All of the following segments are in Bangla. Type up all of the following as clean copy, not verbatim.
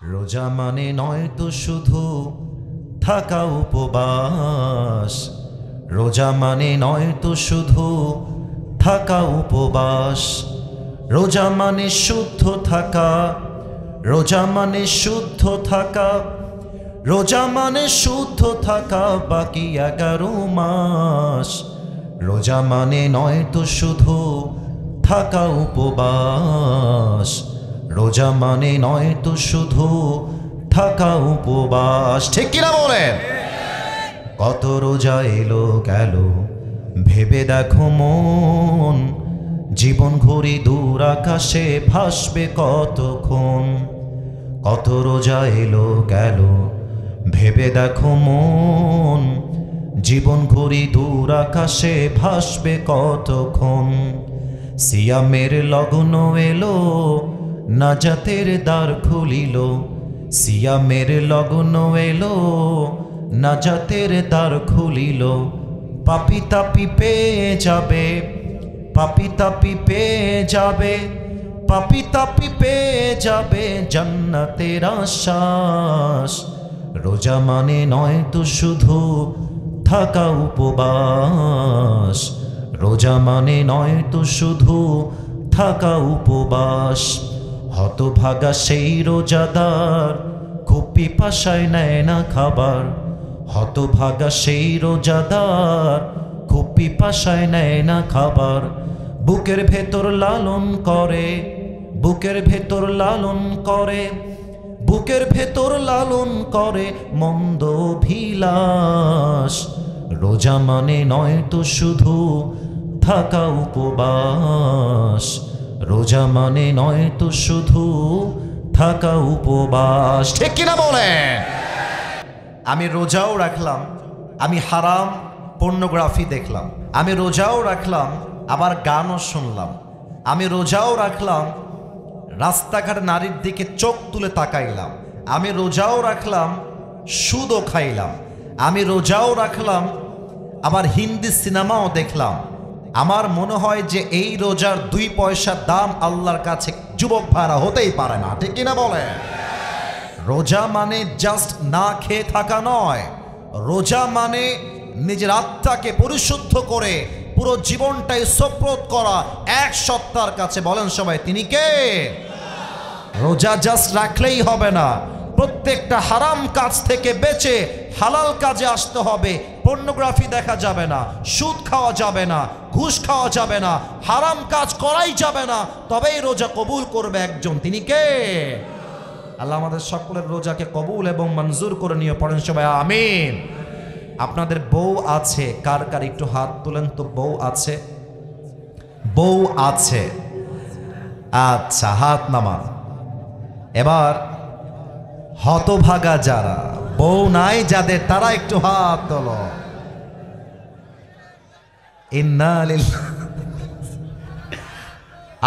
রোজা মানে নয় তো শুধু থাকা উপবাস, রোজা মানে নয় তো শুধু থাকা উপবাস, রোজা মানে শুদ্ধ থাকা, রোজা মানে শুদ্ধ থাকা, রোজা মানে শুদ্ধ থাকা বাকি 11 মাস। রোজা মানে নয় তো শুধু থাকা উপবাস, রোজা মানে নয় তো শুধু থাকা উপবাস। ঠিক কিনা বলেন? কত রোজা এলো গেল ভেবে দেখো মন, জীবন ঘুরি দূর আকাশে ভাসবে কতক্ষণ। কত রোজা এলো গেল ভেবে দেখো মন, জীবন ঘুরি দূর আকাশে ভাসবে কতক্ষণ। সিয়ামের লগন এলো নাজাতের দ্বার খুলিল, সিয়ামের লগন এলো নাজাতের দ্বার খুলিল। পাপি তাপি পেয়ে যাবে, পাপি তাপি পেয়ে যাবে, পাপি তাপি পেয়ে যাবে জান্নাতের আশ্বাস। রোজা মানে নয় তো শুধু থাকা উপবাস, রোজা মানে নয় তো শুধু থাকা উপবাস। হতভাগা সেই রোজাদার খুব পিপাসায় নেয় না খাবার, হতভাগা সেই রোজাদার খুব পিপাসায় নেয় না খাবার। বুকের ভেতর লালন করে, বুকের ভেতর লালন করে, বুকের ভেতর লালন করে মন্দ অভিলাষ। রোজা মানে নয় তো শুধু থাকা উপবাস, রোজা মানে নয় তো শুধু থাকা উপবাস। ঠিক কিনা বলেন? আমি রোজাও রাখলাম, আমি হারাম পর্নোগ্রাফি দেখলাম, আমি রোজাও রাখলাম আবার গানও শুনলাম, আমি রোজাও রাখলাম রাস্তাঘাট নারীর দিকে চোখ তুলে তাকাইলাম, আমি রোজাও রাখলাম সুদও খাইলাম, আমি রোজাও রাখলাম আবার হিন্দি সিনেমাও দেখলাম। আমার মনে হয় যে এই রোজার 2 পয়সার দাম আল্লাহর কাছে যুবক ভাড়া হতেই পারে না। ঠিক কিনা বলে? রোজা মানে জাস্ট না খেয়ে থাকা নয়, রোজা মানে নিজের আত্মাকে পরিশুদ্ধ করে পুরো জীবনটাই সোপরত করা এক সত্তার কাছে। বলেন সবাই, তিনি কে? রোজা জাস্ট রাখলেই হবে না, প্রত্যেকটা হারাম কাজ থেকে বেঁচে হালাল কাজে আসতে হবে। পর্নোগ্রাফি দেখা যাবে না, সুদ খাওয়া যাবে না, ঘুষ খাওয়া যাবে না, হারাম কাজ করাই যাবে না, তবেই রোজা কবুল করবে একজন। তিনি কে? আল্লাহ আমাদের সকলের রোজাকে কবুল এবং মঞ্জুর করে নিয়ে পড়েন সবাই আমিন। আপনাদের বউ আছে? কার কার একটু হাত তোলেন তো। বউ আছে? বউ আছে? আচ্ছা, হাত নামান। এবার হতভাগা যারা বউ নাই যাদের, তারা একটু হাত তোলো। ইন্না লিল্লাহ।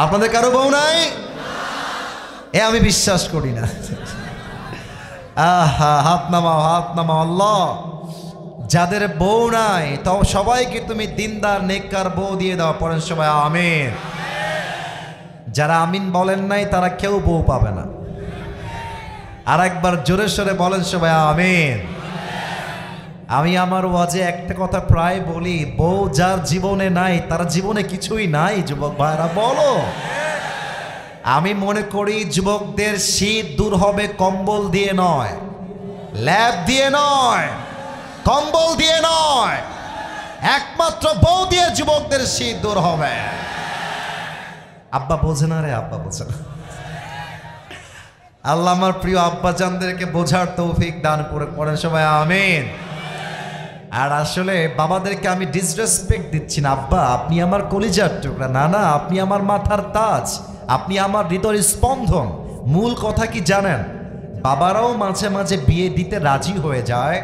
আপনাদের কারো বউ নাই? এ আমি বিশ্বাস করি না। আহা, হাত নামাও, হাত নামাও। আল্লাহ, যাদের বউ নাই তাও সবাইকে তুমি দিনদার নেককার বউ দিয়ে দাও। পড়েন সবাই আমিন। যারা আমিন বলেন নাই তারা কেউ বউ পাবে না। আর একবার জোরে সোরে বলেন সবাই আমিন। আমি আমার ওয়াজে একটা কথা প্রায় বলি, বউ যার জীবনে নাই তার জীবনে কিছুই নাই। যুবক ভাইরা বলো, আমি মনে করি যুবকদের শীত দূর হবে কম্বল দিয়ে নয়, ল্যাব দিয়ে নয়, কম্বল দিয়ে নয়, একমাত্র বউ দিয়ে যুবকদের শীত দূর হবে। আব্বা বোঝে না রে, আব্বা বোঝে না। আল্লাহ আমার প্রিয় আব্বা জানদেরকে বোঝার তৌফিক দান করে। পড়েন সবাই আমিন। আর আসলে বাবাদেরকে আমি ডিসরেসপেক্ট দিচ্ছি না। আব্বা আপনি আমার কলিজার টুকরা, না না আপনি আমার মাথার তাজ, আপনি আমার হৃদয়ের স্পন্দন। মূল কথা কি জানেন? বাবারাও মাঝে মাঝে বিয়ে দিতে রাজি হয়ে যায়।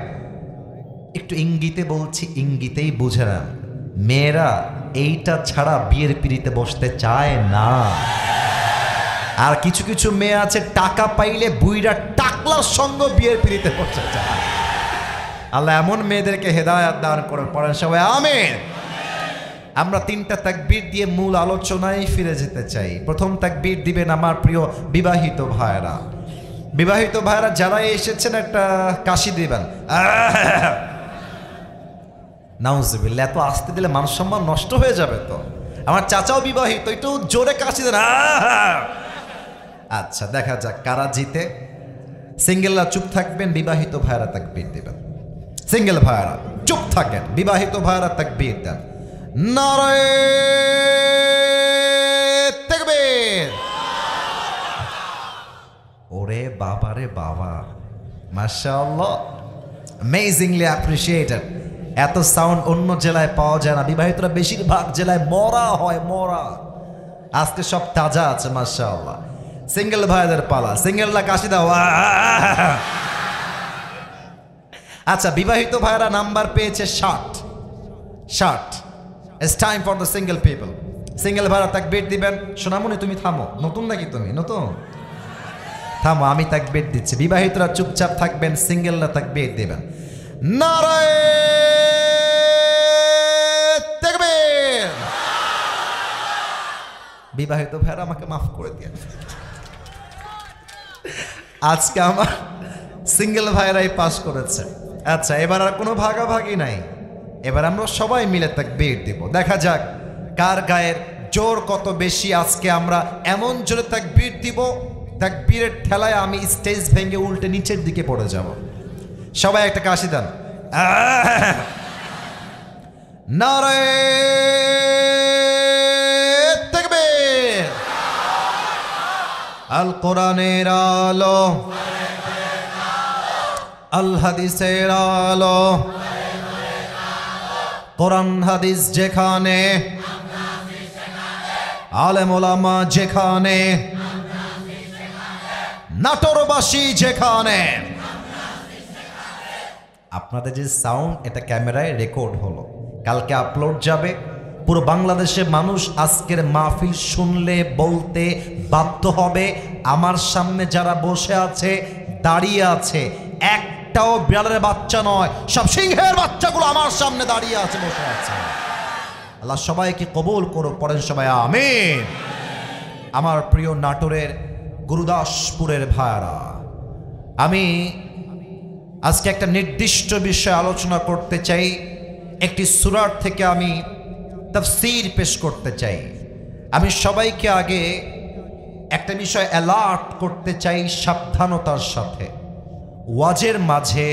একটু ইঙ্গিতে বলছি, ইঙ্গিতেই বুঝে নেন, মেয়েরা এইটা ছাড়া বিয়ের পিড়িতে বসতে চায় না। আর কিছু কিছু মেয়ে আছে টাকা পাইলে বুইরা টাকলার সঙ্গ বিয়ের পিড়িতে বসতে চায়। আল্লাহ এমন মেয়েদেরকে হেদায়াত দান করেন। পড়েন সবাই আমিন। আমরা 3টা তাকবীর দিয়ে মূল আলোচনায় ফিরে যেতে চাই। প্রথম তাকবীর দিবেন আমার প্রিয় বিবাহিত ভাইরা। বিবাহিত ভাইরা যারা এসেছেন একটা কাশি দিবেন। নাউজুবিল্লাহ, এত আসতে দিলে মান সম্মান নষ্ট হয়ে যাবে তো। আমার চাচাও বিবাহিত, একটু জোরে কাশি দেন। আচ্ছা, দেখা যাক কারা জিতে। সিঙ্গেলরা চুপ থাকবেন, বিবাহিত ভাইরা তাকবীর দিবেন। সিঙ্গেল ভাইরা চুপ থাকেন, বিবাহিত ভাইরা তাকবীর দেন। নারায়ে তাকবীর। ওরে বাবা রে বাবা, মাশাআল্লাহ, অ্যামেজিংলি অ্যাপ্রিশিয়েটেড। এত সাউন্ড অন্য জেলায় পাওয়া যায় না। বিবাহিতরা বেশিরভাগ জেলায় মরা হয়, মরা। আজকে সব তাজা আছে, মাশাআল্লাহ। সিঙ্গেল ভাইদের পালা, সিঙ্গেলরা কাশি দাও। আচ্ছা, বিবাহিত ভাইরা নাম্বার পেয়েছে 60। It's time for the single people. Single ভাইরা তাকবীর দিবেন। সোনামণি তুমি থামো, নতুন নাকি তুমি? নতুন? থামো, আমি তাকবীর দিচ্ছি। বিবাহিতরা চুপচাপ থাকবেন, সিঙ্গেলরা তাকবীর দিবেন। নারায়ে তাকবীর। বিবাহিত ভাইরা আমাকে মাফ করে দিন, আজকে আমার সিঙ্গেল ভাইরাই পাস করেছে। আচ্ছা, এবার আর কোনো ভাগাভাগি নাই, এবার আমরা সবাই মিলে তাকবীর দিব। দেখা যাক কার গায়ের জোর কত বেশি। আজকে আমরা এমন জোরে তাকবীর দিব, তাকবীরের ঠেলায় আমি স্টেজ ভেঙে উল্টে নিচের দিকে পড়ে যাব। সবাই একটা কাশি দেন। নারায়ে তাকবীর। আল কোরআনের আলো, আল হাদিসের আলো, কোরআন হাদিস যেখানে, আলেম ওলামা যেখানে, নাটোরবাসী যেখানে। আপনাদের যে সাউন্ড, এটা ক্যামেরায় রেকর্ড হলো, কালকে আপলোড যাবে। পুরো বাংলাদেশের মানুষ আজকের মাহফিল শুনলে বলতে বাধ্য হবে, আমার সামনে যারা বসে আছে, দাঁড়িয়ে আছে, একটাও বিড়ালের বাচ্চা নয়, সব সিংহের বাচ্চাগুলো আমার সামনে দাঁড়িয়ে আছে, বসে আছে। আল্লাহ সবাইকে কবুল করুক, পড়েন সবাই আমিন। আমার প্রিয় নাটোরের গুরুদাসপুরের ভাইরা, আমি আজকে একটা নির্দিষ্ট বিষয় আলোচনা করতে চাই। একটি সূরার থেকে আমি তাফসীর পেশ করতে চাই। আমি সবাইকে আগে একটা বিষয় অ্যালার্ট করতে চাই, সাবধানতার সাথে। ওয়াজের মাঝে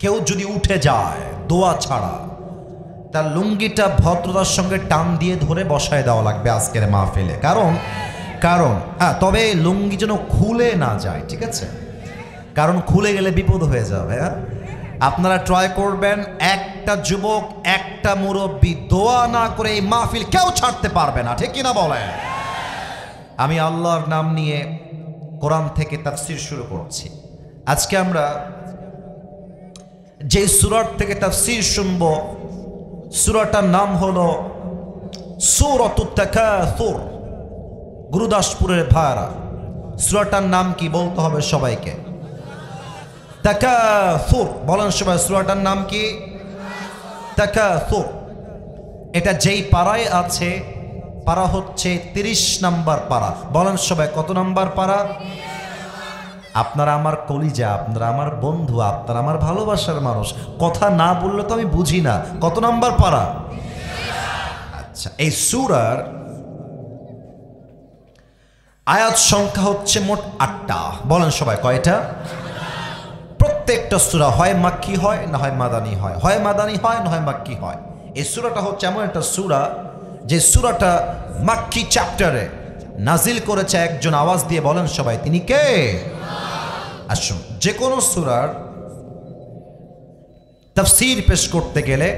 কেউ যদি উঠে যায় দোয়া ছাড়া, তার লুঙ্গিটা ভদ্রতার সঙ্গে টান দিয়ে ধরে বসায় দেওয়া লাগবে আজকের মাহফিলে। কারণ হ্যাঁ, তবে লুঙ্গি যেন খুলে না যায়, ঠিক আছে? কারণ খুলে গেলে বিপদ হয়ে যাবে। আপনারা ট্রাই করবেন, একটা যুবক, একটা মুরব্বী দোয়া না করে এই মাহফিল কেউ ছাড়তে পারবে না, ঠিক কিনা বলেন? আমি আল্লাহর নাম নিয়ে কোরআন থেকে তাফসীর শুরু করছি। আজকে আমরা যে সূরার থেকে তাফসীর শুনব, সূরাটার নাম হলো সূরাতুত তাকাসুর। গুরুদাসপুরের ভাইরা, সূরাটার নাম কি বলতে হবে সবাইকে? তাকাসুর। বলেন সবাই, সূরাটার নাম কি? তাকাসুর। এটা যেই পারায় আছে, পারা হচ্ছে 30 নম্বর পারা। বলেন সবাই, কত নম্বর পারা? আপনারা আমার কলিজা, আপনারা আমার বন্ধু, আপনারা আমার ভালোবাসার মানুষ। কথা না বললে তো আমি বুঝি না। কত নম্বর পারা? আচ্ছা, এই সূরার আয়াত সংখ্যা হচ্ছে মোট 8টা। বলেন সবাই, কয়টা? প্রত্যেকটা সূরা হয় মাক্কি হয়, না হয় মাদানী হয়, হয় মাদানী হয়, না হয় মাক্কি হয়। এই সূরাটা হচ্ছে এমন একটা সূরা, যে সূরাটা মাক্কি চ্যাপ্টারে নাজিল করেছে একজন। আওয়াজ দিয়ে বলেন সবাই, তিনি কে? আসুন, যে কোনো সূরার তাফসীর পেশ করতে গেলে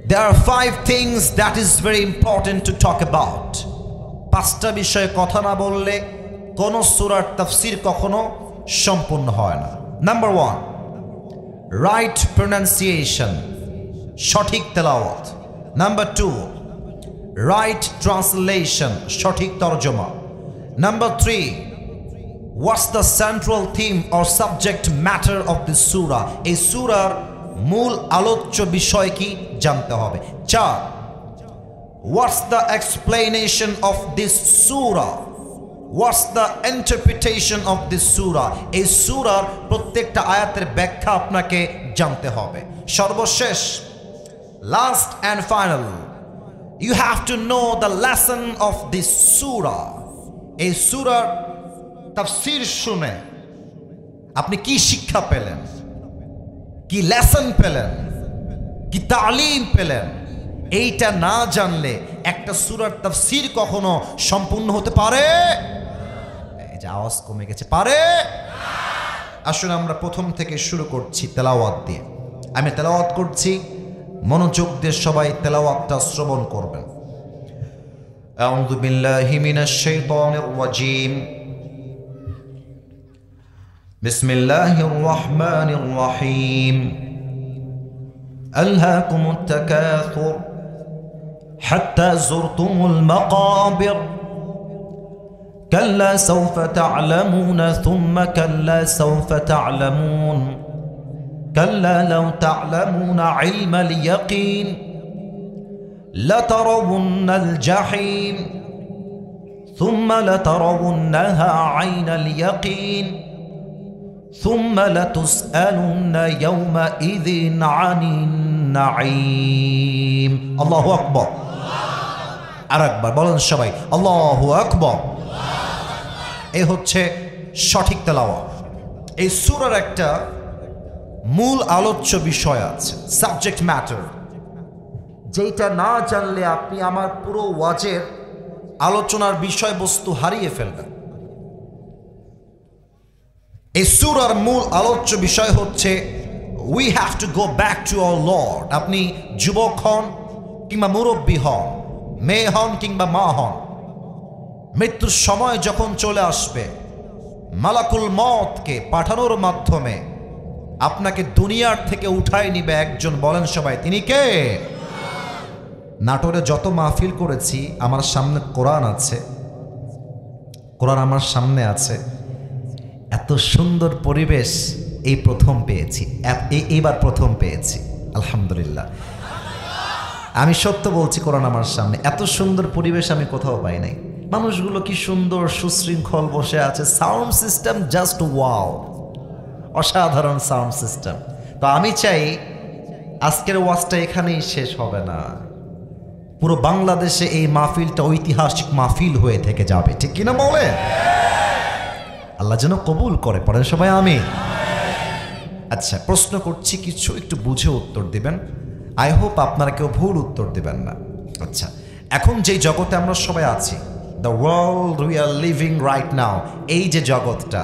there are 5 things that is very important to talk about. 5টা বিষয়ে কথা না বললে কোন সূরার তাফসীর কখনো সম্পূর্ণ হয় না। নাম্বার 1, রাইট প্রনাউন্সিয়েশন, সঠিক তেলাওয়াত। নাম্বার 2, রাইট ট্রান্সলেশন, সঠিক তরজমা। Number 3, what's the central theme or subject matter of this surah? এই সূরার মূল আলোচ্য বিষয় কি জানতে হবে। 4, what's the explanation of this surah? What's the interpretation of this surah. এই সূরার প্রত্যেকটা আয়াতের ব্যাখ্যা আপনাকে জানতে হবে। সর্বশেষ, last and final, you have to know the lesson of this surah. এই সূরার তাফসীর শুনে আপনি কি শিক্ষা পেলেন, কি লেসন পেলেন, কি তালিম পেলেন, এইটা না জানলে একটা সূরার তাফসীর কখনো সম্পূর্ণ হতে পারে? এই যে আওয়াজ কমে গেছে, পারে? আসলে আমরা প্রথম থেকে শুরু করছি তেলাওয়াত দিয়ে। আমি তেলাওয়াত করছি, মনোযোগ দিয়ে সবাই তেলাওয়াতটা শ্রবণ করবেন। আউযু বিল্লাহি মিনাশ শাইতানির রাজীম। বিসমিল্লাহির রহমানির রহিম। আলহাকুমুত তাকাসুর হাত্তা যুরতুমুল মাকাবির كلا سوف تعلمون ثم كلا سوف تعلمون كلا لو تعلمون علم اليقين لترون الجحيم ثم لترونها عين اليقين ثم لتسألن يومئذ عن النعيم الله أكبر আরেকবার বলেন সবাই, আল্লাহু আকবার। এই হচ্ছে সঠিক তেলাওয়াত। এই সূরার একটা মূল আলোচ্য বিষয় আছে, সাবজেক্ট ম্যাটার, যেটা না জানলে আপনি আমার পুরো ওয়াজের আলোচনার বিষয়বস্তু হারিয়ে ফেলবেন। এই সূরার মূল আলোচ্য বিষয় হচ্ছে we have to go back to our Lord. আপনি যুবক হন কিংবা মুরব্বী হন, মেয়ে হন কিংবা মা হন, মৃত্যুর সময় যখন চলে আসবে, মালাকুল মওতকে পাঠানোর মাধ্যমে আপনাকে দুনিয়ার থেকে উঠায় নিবে একজন। বলেন সবাই, তিনি কে? নাটোরে যত মাহফিল করেছি, আমার সামনে কোরআন আছে, কোরআন আমার সামনে আছে। এত সুন্দর পরিবেশ এই প্রথম পেয়েছি, এইবার প্রথম পেয়েছি, আলহামদুলিল্লাহ। আমি সত্য বলছি, কোরআন আমার সামনে, এত সুন্দর পরিবেশ আমি কোথাও পাই নাই। মানুষগুলো কি সুন্দর সুশৃঙ্খল বসে আছে, সাউন্ড সিস্টেম জাস্ট ওয়াও, অসাধারণ সাউন্ড সিস্টেম। তো আমি চাই আজকের ওয়াজটা এখানেই শেষ হবে না, পুরো বাংলাদেশে এই মাহফিলটা ঐতিহাসিক মাহফিল হয়ে থেকে যাবে, ঠিক কিনা বলে? আল্লাহ যেন কবুল করে, পড়েন সবাই আমিন। আচ্ছা, প্রশ্ন করছি, কিছু একটু বুঝে উত্তর দিবেন। আই হোপ আপনারা কেউ ভুল উত্তর দিবেন না। আচ্ছা, এখন যেই জগতে আমরা সবাই আছি, the world we are living right now, এই যে জগৎটা,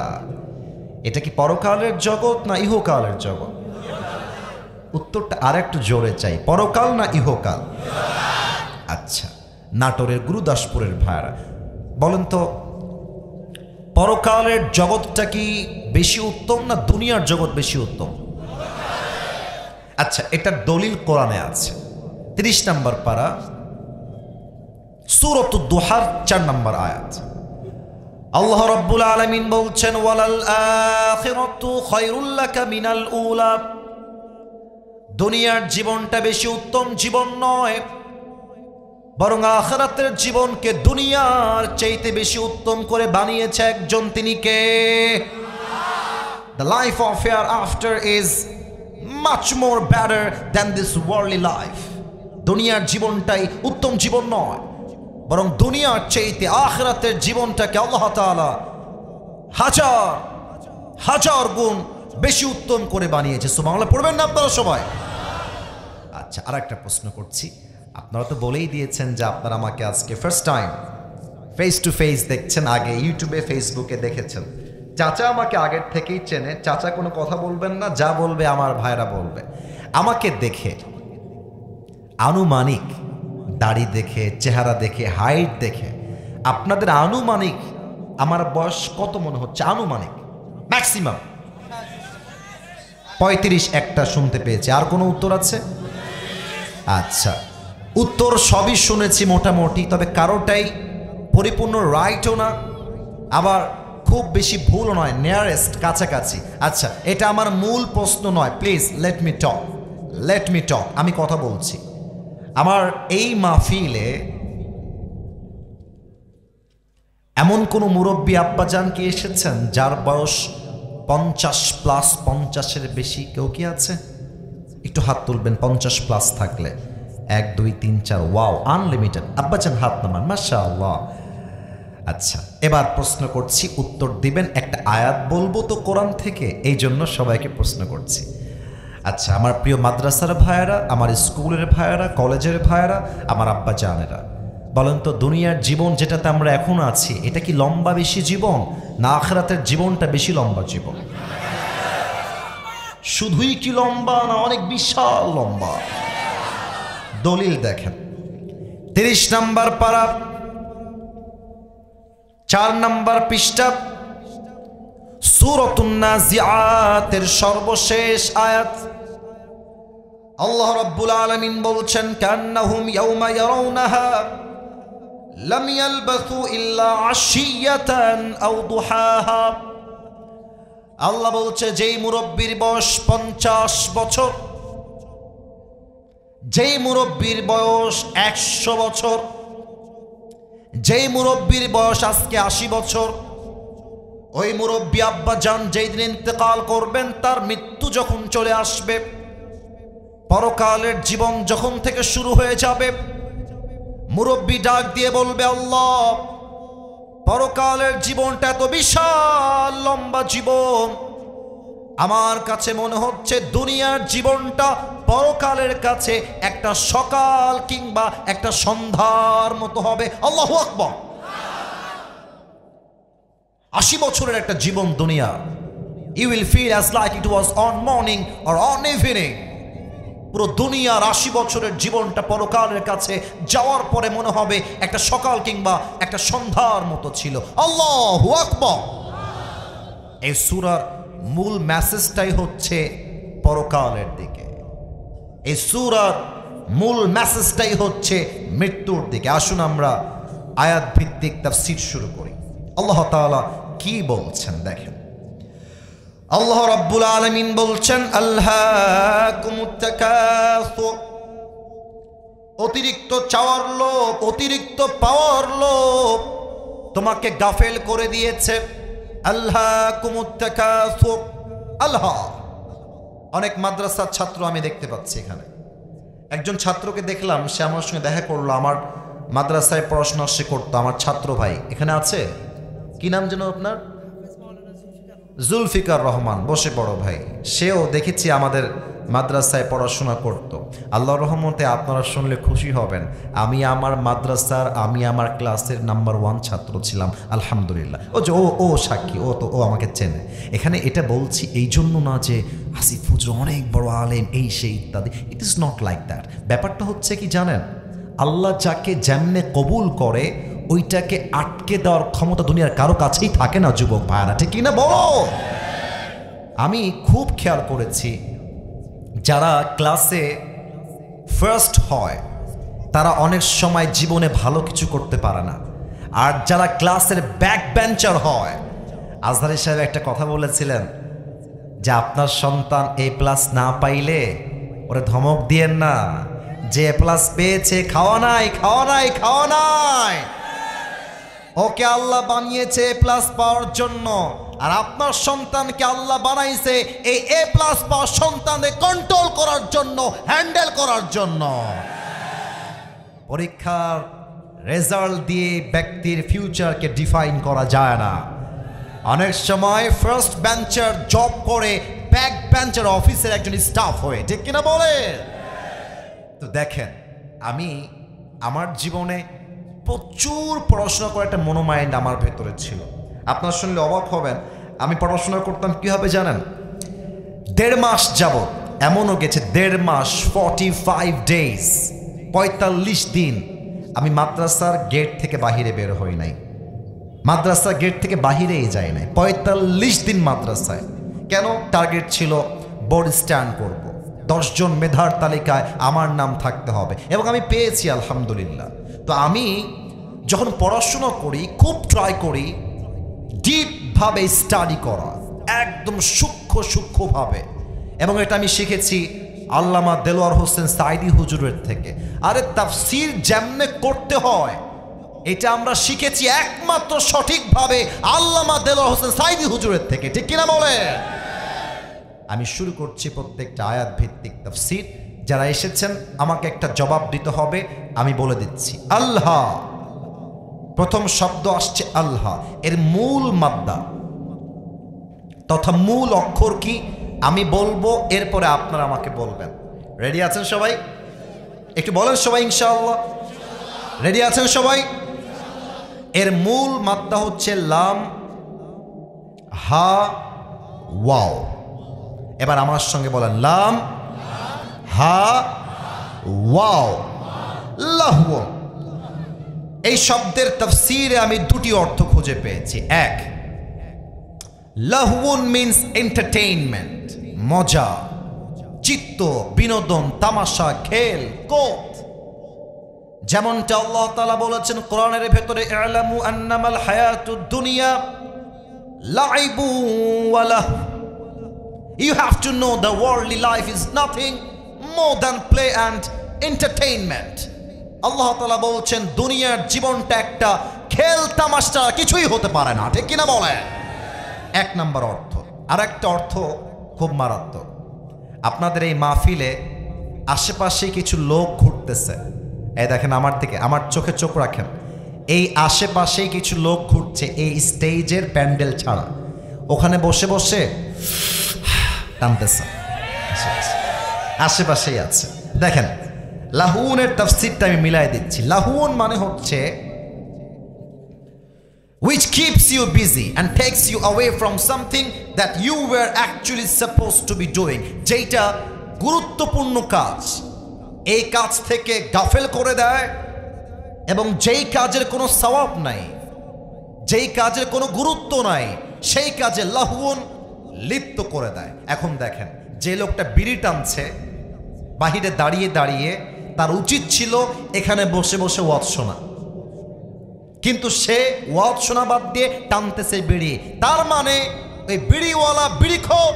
এটা কি পরকালের জগৎ না ইহকালের জগৎ? উত্তরটা আর একটু জোরে চাই, পরকাল না ইহকাল? আচ্ছা, নাটোরের গুরুদাসপুরের ভাইরা বলেন তো, পরকালের জগৎটা কি বেশি উত্তম না দুনিয়ার জগৎ বেশি উত্তম? আচ্ছা, এটার দলিল কোরআনে আছে। 30 নম্বর পারা, সূরাতুদ দুহার 4 নম্বর আয়াত। আল্লাহ রাব্বুল আলামিন বলছেন, ওয়ালাল আখিরাতু খায়রুল লাকা মিনাল উলা। দুনিয়ার জীবনটা বেশি উত্তম জীবন নয়, বরং আখিরাতের জীবনকে দুনিয়ার চাইতে বেশি উত্তম করে বানিয়েছে একজন, তিনি কে? The life of hereafter is much more better than this worldly life. দুনিয়ার জীবনটাই উত্তম জীবন নয়, বরং দুনিয়ার চাইতে আখিরাতের জীবনটাকে আল্লাহ তাআলা হাজার হাজার গুণ বেশি উত্তম করে বানিয়েছে। সুবহানাল্লাহ পড়বেন না আপনারা সবাই? আচ্ছা, আর একটা প্রশ্ন করছি। আপনারা তো বলেই দিয়েছেন যে আপনারা আমাকে আজকে first time face to face দেখছেন, আগে ইউটিউবে ফেসবুকে দেখেছেন। চাচা আমাকে আগের থেকেই চেনে, চাচা কোনো কথা বলবেন না, যা বলবে আমার ভাইরা বলবে। আমাকে দেখে আনুমানিক দাড়ি দেখে, চেহারা দেখে, হাইট দেখে আপনাদের আনুমানিক আমার বয়স কত মনে হচ্ছে? আনুমানিক ম্যাক্সিমাম 35 একটা শুনতে পেয়েছি। আর কোনো উত্তর আছে? আচ্ছা, উত্তর সবই শুনেছি মোটামুটি, তবে কারোটাই পরিপূর্ণ রাইটও না, আবার খুব বেশি ভুলও নয়, নিয়ারেস্ট কাছাকাছি। আচ্ছা, এটা আমার মূল প্রশ্ন নয়, প্লিজ লেট মি টক। আমি কথা বলছি। আমার এই মাহফিলে এমন কোন মুরব্বী আব্বাজান কি এসেছেন যার বয়স 50+, 50-এর বেশি? কেউ কি আছে? একটু হাত তুলবেন 50+ থাকলে। 1 2 3 4, ওয়াও, আনলিমিটেড। আব্বাজান হাত নামান, মাশাআল্লাহ। আচ্ছা, এবার প্রশ্ন করছি, উত্তর দিবেন। একটা আয়াত বলবো তো কোরআন থেকে, এই জন্য সবাইকে প্রশ্ন করছি। আচ্ছা, আমার প্রিয় মাদ্রাসার ভাইয়েরা, আমার স্কুলের ভাইয়েরা, কলেজের ভাইয়েরা, আমার আব্বা জানেরা, বলেন তো দুনিয়ার জীবন যেটাতে আমরা এখন আছি, এটা কি লম্বা বেশি জীবন, না আখিরাতের জীবনটা বেশি লম্বা জীবন? শুধুই কি লম্বা, না অনেক বিশাল লম্বা? দলিল দেখেন, 30 নম্বর পারা, 4 নম্বর পৃষ্ঠা, সূরাতুন নাজিআতের সর্বশেষ আয়াত। আল্লাহ রাব্বুল আলামিন বলছেন, কান্নাহুম ইয়াওমা ইয়ারাউনাহা লাম ইয়ালবাসু ইল্লা আশিয়াতান আও দুহাহা। আল্লাহ বলছে, যেই মুরব্বির বয়স 50 বছর, যেই মুরব্বির বয়স 100 বছর, যেই মুরব্বির বয়স আজকে 80 বছর, ওই মুরব্বী আব্বা জান যেই দিন ইন্তেকাল করবেন, তার মৃত্যু যখন চলে আসবে, পরকালের জীবন যখন থেকে শুরু হয়ে যাবে, মুরব্বী ডাক দিয়ে বলবে, আল্লাহ, পরকালের জীবনটা এত বিশাল লম্বা জীবন, আমার কাছে মনে হচ্ছে দুনিয়ার জীবনটা পরকালের কাছে একটা সকাল কিংবা একটা সন্ধ্যার মতো হবে। আল্লাহু আকবার। 80 বছরের একটা জীবন দুনিয়া, you will feel as like it was on morning or on evening। পুরো দুনিয়ার 80 বছরের জীবনটা পরকালের কাছে যাওয়ার পরে মনে হবে একটা সকাল কিংবা একটা সন্ধ্যার মতো ছিল। আল্লাহু আকবার। এই সূরার মূল মেসেজটাই হচ্ছে পরকালের দিকে, এই সূরার মূল মেসেজটাই হচ্ছে মৃত্যুর দিকে। আসুন আমরা আয়াত ভিত্তিক তাফসীর শুরু করি। আল্লাহ তাআলা কি বলছেন দেখেন। আল্লাহ রাব্বুল আলামিন বলছেন, আলহাকুমুত তাকাসুর, অতিরিক্ত চাওয়ার লোভ, অতিরিক্ত পাওয়ার লোভ তোমাকে গাফেল করে দিয়েছে। আলহাকুমুত তাকাসুর, আল্লাহ। অনেক মাদ্রাসার ছাত্র আমি দেখতে পাচ্ছি এখানে। একজন ছাত্রকে দেখলাম, সে আমার সঙ্গে দেখা করলো, আমার মাদ্রাসায় পড়াশোনা সে করতো, আমার ছাত্র ভাই এখানে আছে। কি নাম যেন আপনার? জুলফিকার রহমান, বসে বড় ভাই। সেও দেখেছি আমাদের মাদ্রাসায় পড়াশোনা করত। আল্লাহর রহমতে আপনারা শুনলে খুশি হবেন, আমি আমার মাদ্রাসার, আমি আমার ক্লাসের নাম্বার 1 ছাত্র ছিলাম, আলহামদুলিল্লাহ। ও যে ও সাক্ষী, ও আমাকে চেনে। এখানে এটা বলছি এই জন্য না যে আসিফ হুজুর অনেক বড় আলেম, এই সেই ইত্যাদি। It is not like that. ব্যাপারটা হচ্ছে কি জানেন, আল্লাহ যাকে যেমনে কবুল করে ওইটাকে আটকে দেওয়ার ক্ষমতা দুনিয়ার কারো কাছেই থাকে না, যুবক ভাইরা, ঠিক কিনা বলো? আমি খুব খেয়াল করেছি, যারা ক্লাসে ফার্স্ট হয় তারা অনেক সময় জীবনে ভালো কিছু করতে পারে না, আর যারা ক্লাসের ব্যাক বেঞ্চার হয়, আজহারি সাহেব একটা কথা বলেছিলেন যে আপনার সন্তান A+ না পাইলে ওরে ধমক দিয়েন না, যে A+ পেয়েছে, খাওয়া নাই, খাওয়া নাই, খাওয়া নাই। ওকে আল্লাহ বানিয়েছে A+ পাওয়ার জন্য, আর আপনার সন্তানকে আল্লাহ বানাইছে এই A+ পাওয়ার সন্তানদের কন্ট্রোল করার জন্য, হ্যান্ডেল করার জন্য। পরীক্ষার রেজাল্ট দিয়ে ব্যক্তির ফিউচারকে ডিফাইন করা যায় না। অনেক সময় ফার্স্ট বেঞ্চার জব করে ব্যাক বেঞ্চার অফিসের একজন স্টাফ হয়ে, ঠিক কিনা বলে? তো দেখেন, আমি আমার জীবনে প্রচুর পড়াশোনা করার একটা মনোমাইন্ড আমার ভেতরে ছিল। আপনার শুনলে অবাক হবেন, আমি পড়াশোনা করতাম কিভাবে জানেন? 1.5 মাস যাবত, এমনও গেছে 1.5 মাস, 45 ডেজ, 45 দিন আমি মাদ্রাসার গেট থেকে বাহিরে বের হই নাই, মাদ্রাসার গেট থেকে বাহিরেই যাই নাই। 45 দিন মাদ্রাসায়। কেন? টার্গেট ছিল বোর্ড স্ট্যান্ড করব, 10 জন মেধার তালিকায় আমার নাম থাকতে হবে, এবং আমি পেয়েছি আলহামদুলিল্লাহ। তো আমি যখন পড়াশোনা করি, খুব ট্রাই করি ডিপভাবে স্টাডি করা, একদম সূক্ষ্মভাবে, এবং এটা আমি শিখেছি আল্লামা দেলোয়ার হোসেন সাইদি হুজুরের থেকে। আরে তাফসীর যেমনে করতে হয় এটা আমরা শিখেছি একমাত্র সঠিকভাবে আল্লামা দেলোয়ার হোসেন সাঈদী হুজুরের থেকে, ঠিক কিনা বলে? আমি শুরু করছি প্রত্যেকটা আয়াত ভিত্তিক তাফসীর। যারা এসেছেন আমাকে একটা জবাব দিতে হবে, আমি বলে দিচ্ছি। আল্লাহ, প্রথম শব্দ আসছে আল্লাহ, এর মূল মাদ্দা তথা মূল অক্ষর কি আমি বলবো, এরপরে আপনারা আমাকে বলবেন। রেডি আছেন সবাই? একটু বলেন সবাই ইনশাআল্লাহ। রেডি আছেন সবাই? এর মূল মাদ্দা হচ্ছে লাম, হা, ওয়াও। এবার আমার সঙ্গে বলেন লাম, হা, ওয়াও, লাহু। এই শব্দের তাফসীরে আমি দুটি অর্থ খুঁজে পেয়েছি। এক, লাহউন মিন্স এন্টারটেইনমেন্ট, মজা, চিত্ত, বিনোদন, তামাশা, খেল, কোত। যেমনটা আল্লাহ তাআলা বলেছেন কোরআনের ভেতরে, ই'লামু আন্নামাল হায়াতুদ দুনিয়া লাইবু ওয়া লাহু। You have to know the worldly life is nothing more than play and entertainment. আল্লাহ তাআলা বলছেন দুনিয়ার জীবনটা একটা খেল তামাশা, কিছুই হতে পারে না, ঠিক কিনা বলে? এক নম্বর অর্থ। আর একটা অর্থ খুব মারাত্মক। আপনাদের এই মাহফিলে আশেপাশে কিছু লোক ঘুরতেছে, এই দেখেন আমার দিকে, আমার চোখে চোখ রাখেন। এই আশেপাশেই কিছু লোক ঘুরছে, এই স্টেজের প্যান্ডেল ছাড়া, ওখানে বসে বসে টানতেছে, আশেপাশেই আছে। দেখেন, লাহুনের তাফসীরটা আমি মিলাই দিচ্ছি। লাহুন মানে হচ্ছে which keeps you busy and takes you away from something that you were actually supposed to be doing, যেটা গুরুত্বপূর্ণ কাজ, এই কাজ থেকে গাফেল করে দেয়, এবং যেই কাজের কোনো সওয়াব নাই, যেই কাজের কোনো গুরুত্ব নাই, সেই কাজে লাহুন লিপ্ত করে দেয়। এখন দেখেন, যে লোকটা বিড়ি টানছে বাহিরে দাঁড়িয়ে দাঁড়িয়ে, তার উচিত ছিল এখানে বসে বসে ওয়াজ শোনা, কিন্তু সে ওয়াজ শোনা বাদ দিয়ে টানতেছে বিড়ি। তার মানে এই বিড়িওয়ালা বিড়িখোর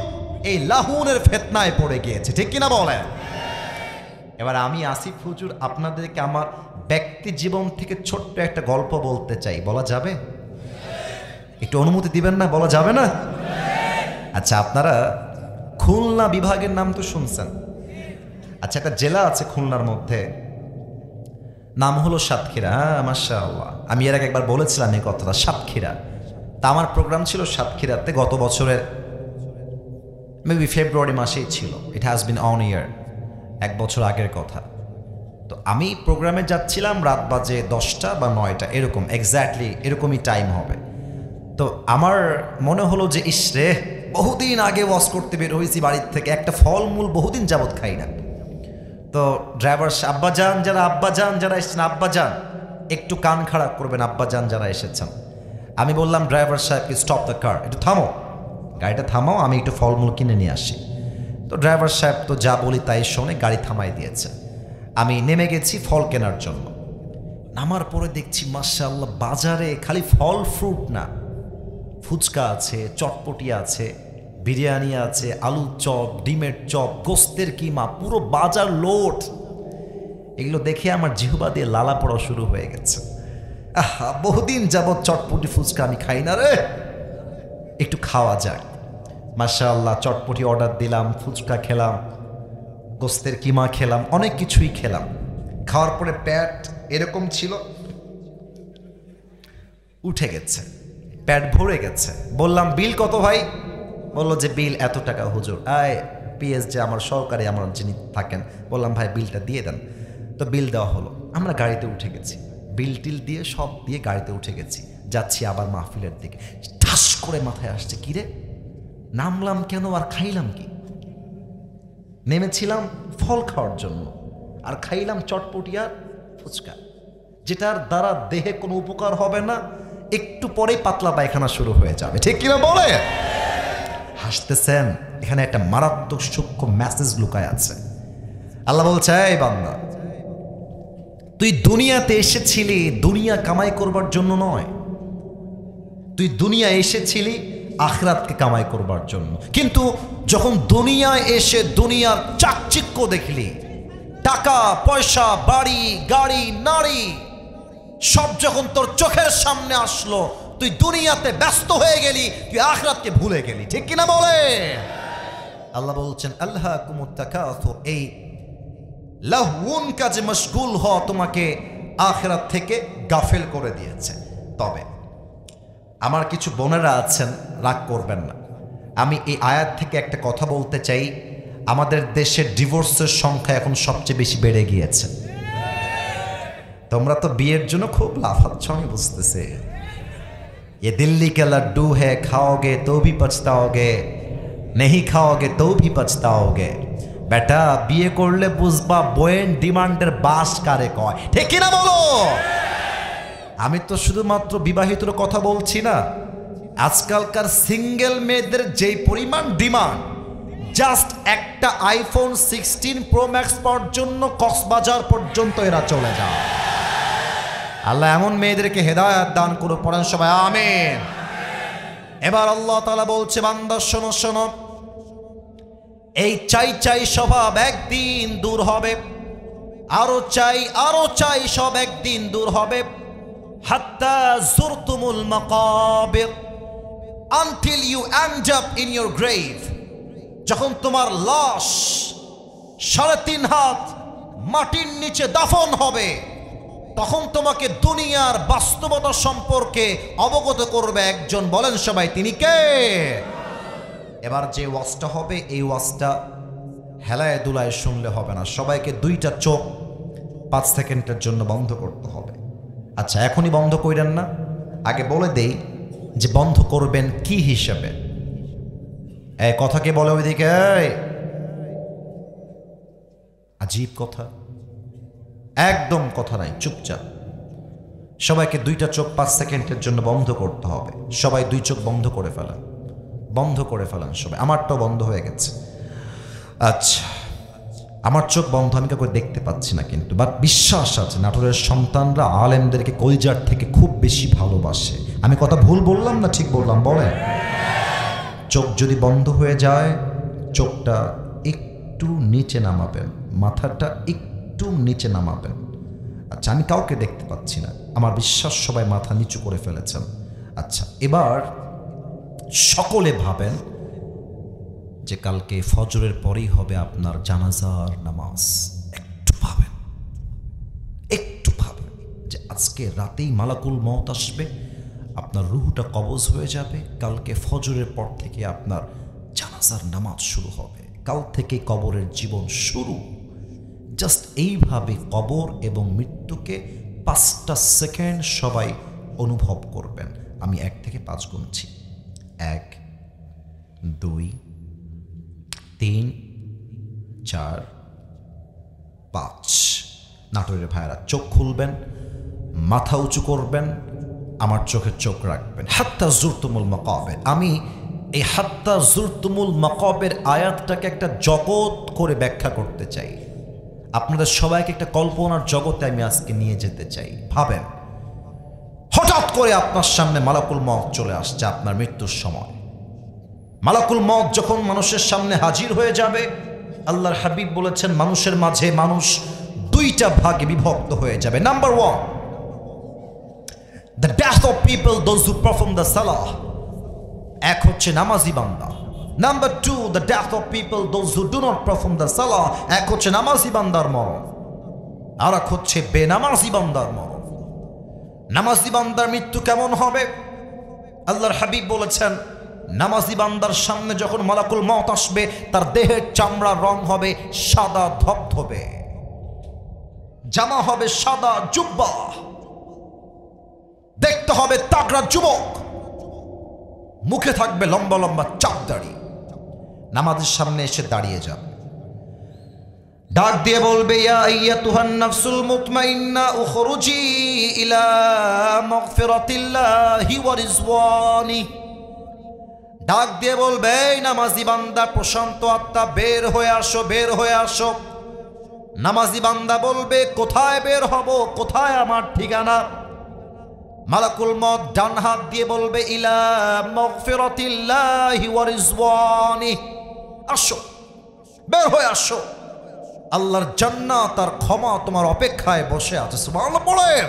এই লাহুনের ফিতনায় পড়ে গিয়েছে, ঠিক কিনা বলেন? এবার আমি আসিফ হুজুর আপনাদেরকে আমার ব্যক্তি জীবন থেকে ছোট্ট একটা গল্প বলতে চাই, বলা যাবে? একটু অনুমতি দিবেন না? বলা যাবে না? আচ্ছা, আপনারা খুলনা বিভাগের নাম তো শুনছেন। আচ্ছা, একটা জেলা আছে খুলনার মধ্যে, নাম হলো সাতক্ষীরা। হ্যাঁ, মাশাআল্লাহ, আমি এর আগে একবার বলেছিলাম এই কথাটা, সাতক্ষীরা। তা আমার প্রোগ্রাম ছিল সাতক্ষীরাতে, গত বছরের মেবি ফেব্রুয়ারি মাসেই ছিল। ইট হ্যাজ বিন অন ইয়ার, এক বছর আগের কথা। তো আমি প্রোগ্রামে যাচ্ছিলাম, রাত বাজে 10টা বা 9টা এরকম, এক্স্যাক্টলি এরকমই টাইম হবে। তো আমার মনে হলো যে ইসরে, বহুদিন আগে ওয়াজ করতে বের হয়েছি বাড়ির থেকে, একটা ফলমূল বহুদিন যাবৎ খাই না। তো ড্রাইভার আব্বাজান যারা এসেছেন, আব্বাজান একটু কান খাড়া করবেন, আব্বাজান যারা এসেছেন। আমি বললাম ড্রাইভার সাহেবকে, স্টপ দ্য কার, একটু থামো, গাড়িটা থামাও, আমি একটু ফলমূল কিনে নিয়ে আসি। তো ড্রাইভার সাহেব তো যা বলি তাই শোনে, গাড়ি থামাই দিয়েছে। আমি নেমে গেছি ফল কেনার জন্য। নামার পরে দেখছি মাশাআল্লাহ বাজারে খালি ফল ফ্রুট না, ফুচকা আছে, চটপটি আছে, বিরিয়ানি আছে, আলুর চপ, ডিমের চপ, গোস্তের কিমা, পুরো বাজার লোড। এগুলো দেখে আমার জিহ্বা দিয়ে লালা পড়া শুরু হয়ে গেছে। আহা, বহুদিন যাবৎ চটপটি ফুচকা আমি খাই না রে, একটু খাওয়া যাক। মাশাআল্লাহ চটপটি অর্ডার দিলাম, ফুচকা খেলাম, গোস্তের কিমা খেলাম, অনেক কিছুই খেলাম। খাওয়ার পরে পেট এরকম ছিল, উঠে গেছে, পেট ভরে গেছে। বললাম বিল কত ভাই? বললো যে বিল এত টাকা হুজুর। পিএস যে আমার সহকারী আমার যিনি থাকেন, বললাম ভাই বিলটা দিয়ে দেন। তো বিল দেওয়া হলো, আমরা গাড়িতে উঠে গেছি, বিল টিল দিয়ে সব দিয়ে গাড়িতে উঠে গেছি, যাচ্ছি আবার মাহফিলের দিকে। ঠাস করে মাথায় আসছে, কিরে নামলাম কেন আর খাইলাম কি? নেমেছিলাম ফল খাওয়ার জন্য, আর খাইলাম চটপটি আর ফুচকা, যেটার দ্বারা দেহে কোনো উপকার হবে না, একটু পরেই পাতলা পায়খানা শুরু হয়ে যাবে, ঠিক কিনা বলে? হাসতেছেন, এখানে একটা মারাত্মক সূক্ষ্ম মেসেজ লুকায় আছে। আল্লাহ বলছে, এই বান্দা, তুই দুনিয়াতে এসেছিলি দুনিয়া কামাই করবার জন্য নয়, তুই দুনিয়া এসেছিলি আখিরাতকে কামাই করবার জন্য। কিন্তু যখন দুনিয়ায় এসে দুনিয়ার চাকচিক্য দেখলি, টাকা পয়সা, বাড়ি গাড়ি, নারী, সব যখন তোর চোখের সামনে আসলো, তুই দুনিয়াতে ব্যস্ত হয়ে গেলি, তুই আখিরাতকে ভুলে গেলি। ঠিক কিনা বলে? আল্লাহ বলছেন আল্লাহকুমুত তাকাসুর, এই লাহউন কাজে মশগুল হওয়া তোমাকে আখিরাত থেকে গাফেল করে দিয়েছে। তবে আমার কিছু বোনেরা আছেন, রাগ করবেন না, আমি এই আয়াত থেকে একটা কথা বলতে চাই। আমাদের দেশের ডিভোর্সের সংখ্যা এখন সবচেয়ে বেশি বেড়ে গিয়েছে। তোমরা তো বিয়ের জন্য খুব লাফাচ্ছ, আমি বুঝতেছি। ये दिल्ली के लड्डू है, खाओगे तो भी पछताओगे, नहीं खाओगे तो भी पछताओगे। বেটা বিয়ে করলে বুঝবা বয়েন ডিমান্ডের বাস কারে কয়। ঠিক কিনা বলো? আমি তো শুধুমাত্র বিবাহিতর কথা বলছি না, আজকালকার সিঙ্গেল মেয়েদের যেই পরিমাণ ডিমান্ড, জাস্ট একটা আইফোন 16 প্রো ম্যাক্স পাওয়ার জন্য কক্সবাজার পর্যন্ত এরা চলে যায়। আল্লাহ এমন মেয়েদেরকে হেদায়েত দান করো, পড়েন সবাই আমিন। এবার আল্লাহ তাআলা বলছে, বান্দা শোনো শোনো, এই চাই চাই স্বভাব একদিন দূর হবে, আরো চাই সব একদিন দূর হবে। হাত্তা যুরতুমুল মাকাবির, until you end up in your grave. যখন তোমার লাশ 3.5 হাত মাটির নিচে দাফন হবে, তখন তোমাকে দুনিয়ার বাস্তবতা সম্পর্কে অবগত করবে একজন। বলেন সবাই, তিনি কে? এবার যে ওয়াজটা হবে, এই ওয়াজটা হেলায় দুলায় শুনলে হবে না। সবাইকে 2টা চোখ 5 সেকেন্ডের জন্য বন্ধ করতে হবে। আচ্ছা, এখনই বন্ধ কইরেন না, আগে বলে দেই যে বন্ধ করবেন কি হিসাবে। এই কথা কে বলে ওইদিকে? আজীব কথা, একদম কথা নাই, চুপচাপ। সবাইকে 2টা চোখ 5 সেকেন্ডের জন্য বন্ধ করতে হবে। সবাই 2 চোখ বন্ধ করে ফেলেন, বন্ধ করে ফেলেন সবাই। আমারটাও বন্ধ হয়ে গেছে। আচ্ছা, আমার চোখ বন্ধ, আমি কাউকে দেখতে পাচ্ছি না, কিন্তু বাট বিশ্বাস আছে নাটোরের সন্তানরা আলেমদেরকে কলিজার থেকে খুব বেশি ভালোবাসে। আমি কথা ভুল বললাম না ঠিক বললাম? বলেন। চোখ যদি বন্ধ হয়ে যায়, চোখটা একটু নিচে নামাবেন, মাথাটা একটু নিচে নামাবেন। আচ্ছা, আমি কাউকে দেখতে পাচ্ছি না, আমার বিশ্বাস সবাই মাথা নিচু করে ফেলেছেন। আচ্ছা, এবার সকলে ভাবেন যে কালকে ফজরের পরেই হবে আপনার জানাজার নামাজ। একটু ভাবেন যে আজকে রাতেই মালাকুল মওত আসবে, আপনার রুহটা কবজ হয়ে যাবে, কালকে ফজরের পর থেকে আপনার জানাজার নামাজ শুরু হবে, কাল থেকে কবরের জীবন শুরু। জাস্ট এইভাবে কবর এবং মৃত্যুকে 5টা সেকেন্ড সবাই অনুভব করবেন। আমি 1 থেকে 5 গুনছি। 1, 2, 3, 4, 5। নাটোরের ভাইরা চোখ খুলবেন, মাথা উঁচু করবেন, আমার চোখে চোখ রাখবেন। হাত্তা যুরতুমুল মাকাবির। আমি এই হাত্তা যুরতুমুল মাকাবির আয়াতটাকে একটা জগৎ করে ব্যাখ্যা করতে চাই। আপনাদের সবাইকে একটা কল্পনার জগতে আমি আজকে নিয়ে যেতে চাই। ভাবেন, হঠাৎ করে আপনার সামনে মালাকুল মওত চলে আসছে আপনার মৃত্যুর সময়। মালাকুল মওত যখন মানুষের সামনে হাজির হয়ে যাবে, আল্লাহর হাবিব বলেছেন মানুষের মাঝে মানুষ 2টা ভাগে বিভক্ত হয়ে যাবে। Number 1, the death of people, those who perform the salah, এক হচ্ছে নামাজি বান্দা। Number 2, the death of people, those who do not perform the salah, এক হচ্ছে নামাজি বান্দার মরণ, আর এক হচ্ছে বেনামাজি বান্দার মরণ। নামাজি বান্দার মৃত্যু কেমন হবে? আল্লাহর হাবিব বলেছেন নামাজি বান্দার সামনে যখন মালাকুল মওত আসবে, তার দেহের চামড়ার রং হবে সাদা ধবধবে, জামা হবে সাদা জুব্বা, দেখতে হবে তাগড়া যুবক, মুখে থাকবে লম্বা লম্বা চাপ দাড়ি। নামাজের সামনে এসে দাঁড়িয়ে যাবে, ডাক দিয়ে বলবে ইয়া আইয়াতুহান নাফসুল মুতমাইন্না উখরুজি ইলা মাগফিরাতিল্লাহি ওয়া রিজওয়ানি। ডাক দিয়ে বলবে এই নামাজি বান্দা, প্রশান্ত আত্মা, বের হয়ে আসো, বের হয়ে আসো। নামাজি বান্দা বলবে কোথায় বের হব, কোথায় আমার ঠিকানা? মালাকুল মওত ডান হাত দিয়ে বলবে ইলা মাগফিরাতিল্লাহি ওয়া রিজওয়ানি, আসো, বের হয়ে আসো, আল্লাহর জান্নাত আর ক্ষমা তোমার অপেক্ষায় বসে আছে। সুবহানাল্লাহ বলেন।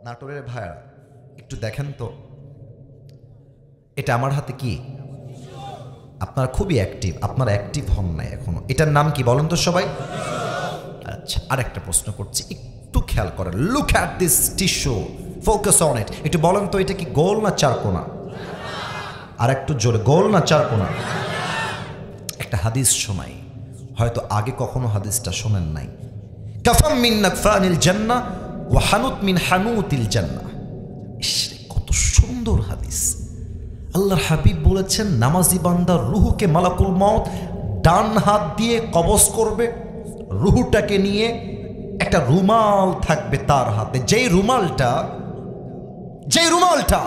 নাটোরের ভাইয়া একটু দেখেন তো, এটা আমার হাতে কি? আপনারা খুবই অ্যাক্টিভ, আপনারা অ্যাক্টিভ হন নাই এখনো। এটার নাম কি বলেন তো সবাই? আচ্ছা, আরেকটা প্রশ্ন করছি, একটু খেয়াল করেন। Look at this tissue, focus on it. একটু বলেন তো এটা কি গোল না চারকোনা? আর একটু জোরে, গোল না চারকোনা? একটা হাদিস শোনাই, হয়তো আগে কখনো হাদিসটা শোনেন নাই। কাফাম মিন নাকফানিল জান্নাহ ওয়া হানুত মিন হানুতিল জান্নাহ। কত সুন্দর হাদিস! আল্লাহর হাবিব বলেছেন, নামাজি বান্দার রুহুকে মালাকুল মউত ডান হাত দিয়ে কবজ করবে, রুহুটাকে নিয়ে একটা রুমাল থাকবে তার হাতে, যেই রুমালটা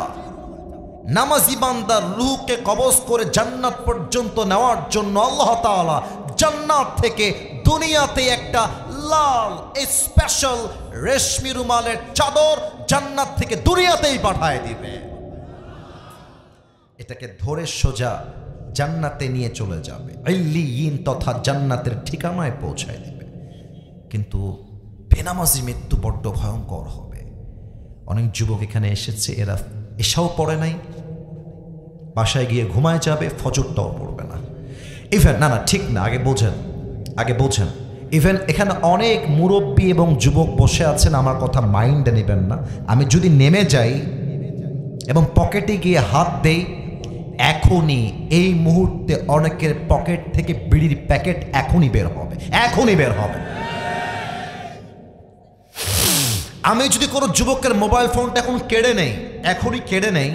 নামাজি বান্দার রুহকে কবজ করে জান্নাত পর্যন্ত নেওয়ার জন্য আল্লাহ তাআলা জান্নাত থেকে দুনিয়াতে একটা লাল স্পেশাল রেশমি রুমালের চাদর জান্নাত থেকে দুনিয়াতেই পাঠায় দিবে। এটাকে ধরে সোজা জান্নাতে নিয়ে চলে যাবে, ইল্লিয়িন তথা জান্নাতের ঠিকানায় পৌঁছায় দিবে। কিন্তু বেনামাজি মৃত্যু বড্ড ভয়ঙ্কর হবে। অনেক যুবক এখানে এসেছে, এরা এসাও পড়ে নাই, বাসায় গিয়ে ঘুমায় যাবে, ফজরটাও পড়বে না। ইভেন না ঠিক না, আগে বোঝেন। ইভেন এখানে অনেক মুরব্বী এবং যুবক বসে আছেন, আমার কথা মাইন্ডে নেবেন না। আমি যদি নেমে যাই এবং পকেটে গিয়ে হাত দেই, এখনই এই মুহূর্তে অনেকের পকেট থেকে বিড়ির প্যাকেট এখনই বের হবে। আমি যদি কোনো যুবকের মোবাইল ফোনটা এখনই কেড়ে নেই,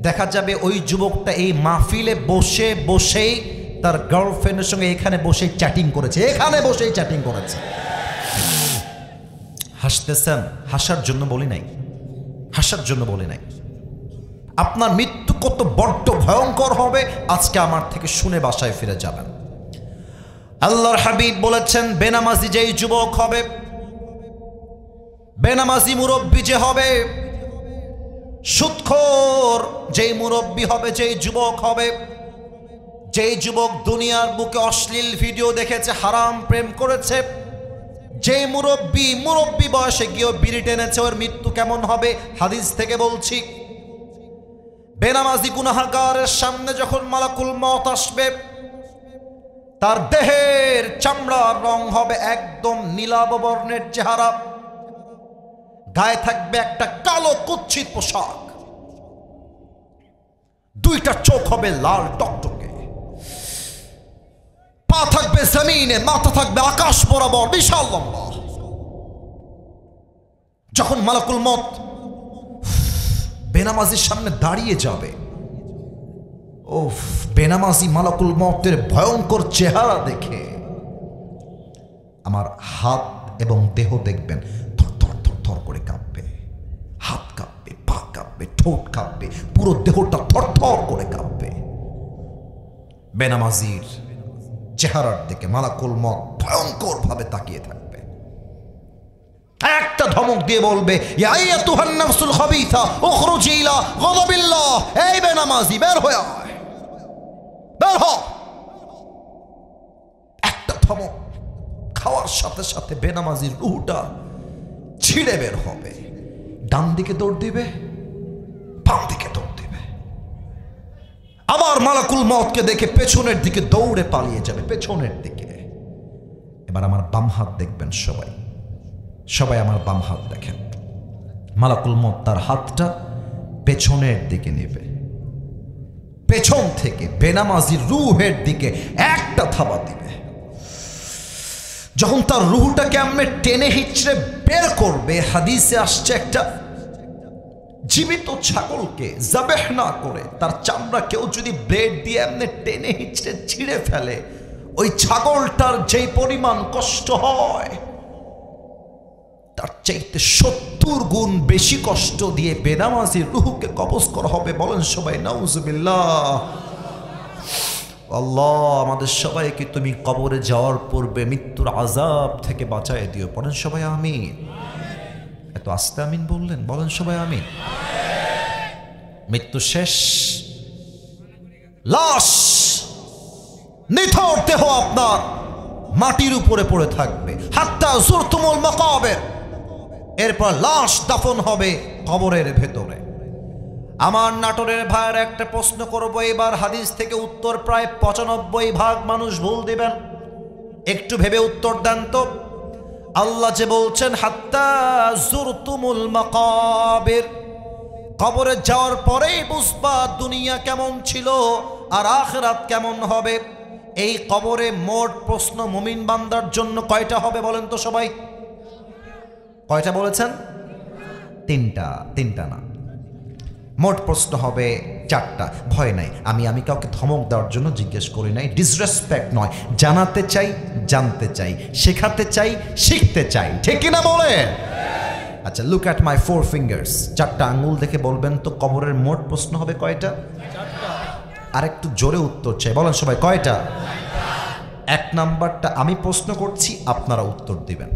দেখা যাবে ওই যুবকটা এই মাহফিলে বসেই তার গার্লফ্রেন্ডের সঙ্গে এখানে বসে চ্যাটিং করেছে। হাসতেছেন, হাসার জন্য বলি নাই। আপনার মৃত্যু কত বড্ড ভয়ঙ্কর হবে আজকে আমার থেকে শুনে বাসায় ফিরে যাবেন। আল্লাহর হাবিব বলেছেন, বেনামাজি যেই যুবক হবে, বেনামাজি মুরব্বী যে হবে, সুদখোর যেই মুরব্বী হবে, যেই যুবক হবে, যেই যুবক দুনিয়ার বুকে অশ্লীল ভিডিও দেখেছে, হারাম প্রেম করেছে, যেই মুরব্বী বয়সে গিয়েও বিড়ি টেনেছে, ওর মৃত্যু কেমন হবে? হাদিস থেকে বলছি, বেনামাজি গুনাহগারের সামনে যখন মালাকুল মউত আসবে, তার দেহের চামড়ার রং হবে একদম নীলাভ বর্ণের চেহারা, গায়ে থাকবে একটা কালো কুৎসিত পোশাক, দুইটা চোখ হবে লাল টকটকে, পা থাকবে জমিনে, মাথা থাকবে আকাশ বরাবর, বিশাল লম্বা। যখন মালাকুল মউত বেনামাজির সামনে দাঁড়িয়ে যাবে, বেনামাজি মালাকুল মউতের ভয়ঙ্কর চেহারা দেখে আমার হাত এবং দেহ দেখবেন থর করে কাঁপবে, হাত কাঁপবে, পা কাঁপবে, ঠোঁট কাঁপবে, পুরো দেহটা থরথর করে কাঁপবে। বেনামাজির চেহারার দিকে মালাকুল মউত ভয়ঙ্কর ভাবে তাকিয়ে থাকবে, একটা ধমক দিয়ে বলবে, ইয়া আইয়াতুহান নাফসুল খাবিসা উখরুজি ইলা গাযাবিল্লাহ, এই বেনামাজি বের হয়ে আয়, বের হ। একটা ধমক খাওয়ার সাথে সাথে বেনামাজির রূহটা ছিঁড়ে বের হবে, ডান দিকে দৌড় দিবে, বাম দিকে দৌড় দিবে, আবার মালাকুল মউতকে দেখে পেছনের দিকে দৌড়ে পালিয়ে যাবে, পেছনের দিকে। এবার আমার বাম হাত দেখবেন সবাই আমার বাম হাত দেখেন। মালাকুল মউত তার হাতটা পেছনের দিকে নেবে, পেছন থেকে বেনামাজির রূহের দিকে একটা থাবা দিবে। যখন তার রূহটাকে এমনি টেনে হিচড়ে বের করবে, হাদিসে আসছে একটা জীবিত ছাগলকে জাবেহ না করে তার চামড়া কেউ যদি ব্লেড দিয়ে এমনি টেনে হিচড়ে ছিঁড়ে ফেলে, ওই ছাগলটার যেই পরিমাণ কষ্ট হয়, তার চাইতে 70 গুণ বেশি কষ্ট দিয়ে বেনামাজির রূহকে কবজ করা হবে। বলেন সবাই নাউজুবিল্লাহ। আল্লাহ আমাদের সবাইকে তুমি কবরে যাওয়ার পূর্বে মৃত্যুর আযাব থেকে বাঁচায় দিও। বলেন সবাই আমিন। এত আস্তে আমিন বললেন, বলেন সবাই আমিন। মৃত্যু শেষ, লাশ নিথর দেহ আপনার মাটির উপরে পড়ে থাকবে, হাত্তা যুরতুমুল মাকাবির, এরপর লাশ দাফন হবে কবরের ভেতরে। আমার নাটোরের ভাইয়ের একটা প্রশ্ন করবো এবার, হাদিস থেকে উত্তর প্রায় 95% মানুষ ভুল দিবেন, একটু ভেবে উত্তর দেন তো। আল্লাহ যে বলছেন হাত্তা যুরতুমুল মাকাবির, কবরে যাওয়ার পরেই বুঝবা দুনিয়া কেমন ছিল আর আখিরাত কেমন হবে। এই কবরে মোট প্রশ্ন মুমিন বান্দার জন্য কয়টা হবে বলেন তো সবাই? কয়টা বলেছেন? তিনটা না, মোট প্রশ্ন হবে 4টা। ভয় নাই, আমি কাউকে ধমক দেওয়ার জন্য জিজ্ঞেস করি নাই, ডিসরেসপেক্ট নয়, জানাতে চাই, জানতে চাই, শেখাতে চাই, শিখতে চাই, ঠিক কিনা বলে? আচ্ছা, লুক অ্যাট মাই 4 ফিঙ্গার্স, 4টা আঙ্গুল দেখে বলবেন তো কবরের মোট প্রশ্ন হবে কয়টা? আর একটু জোরে উত্তর চাই, বলেন সবাই কয়টা? 1 নাম্বারটা আমি প্রশ্ন করছি, আপনারা উত্তর দিবেন।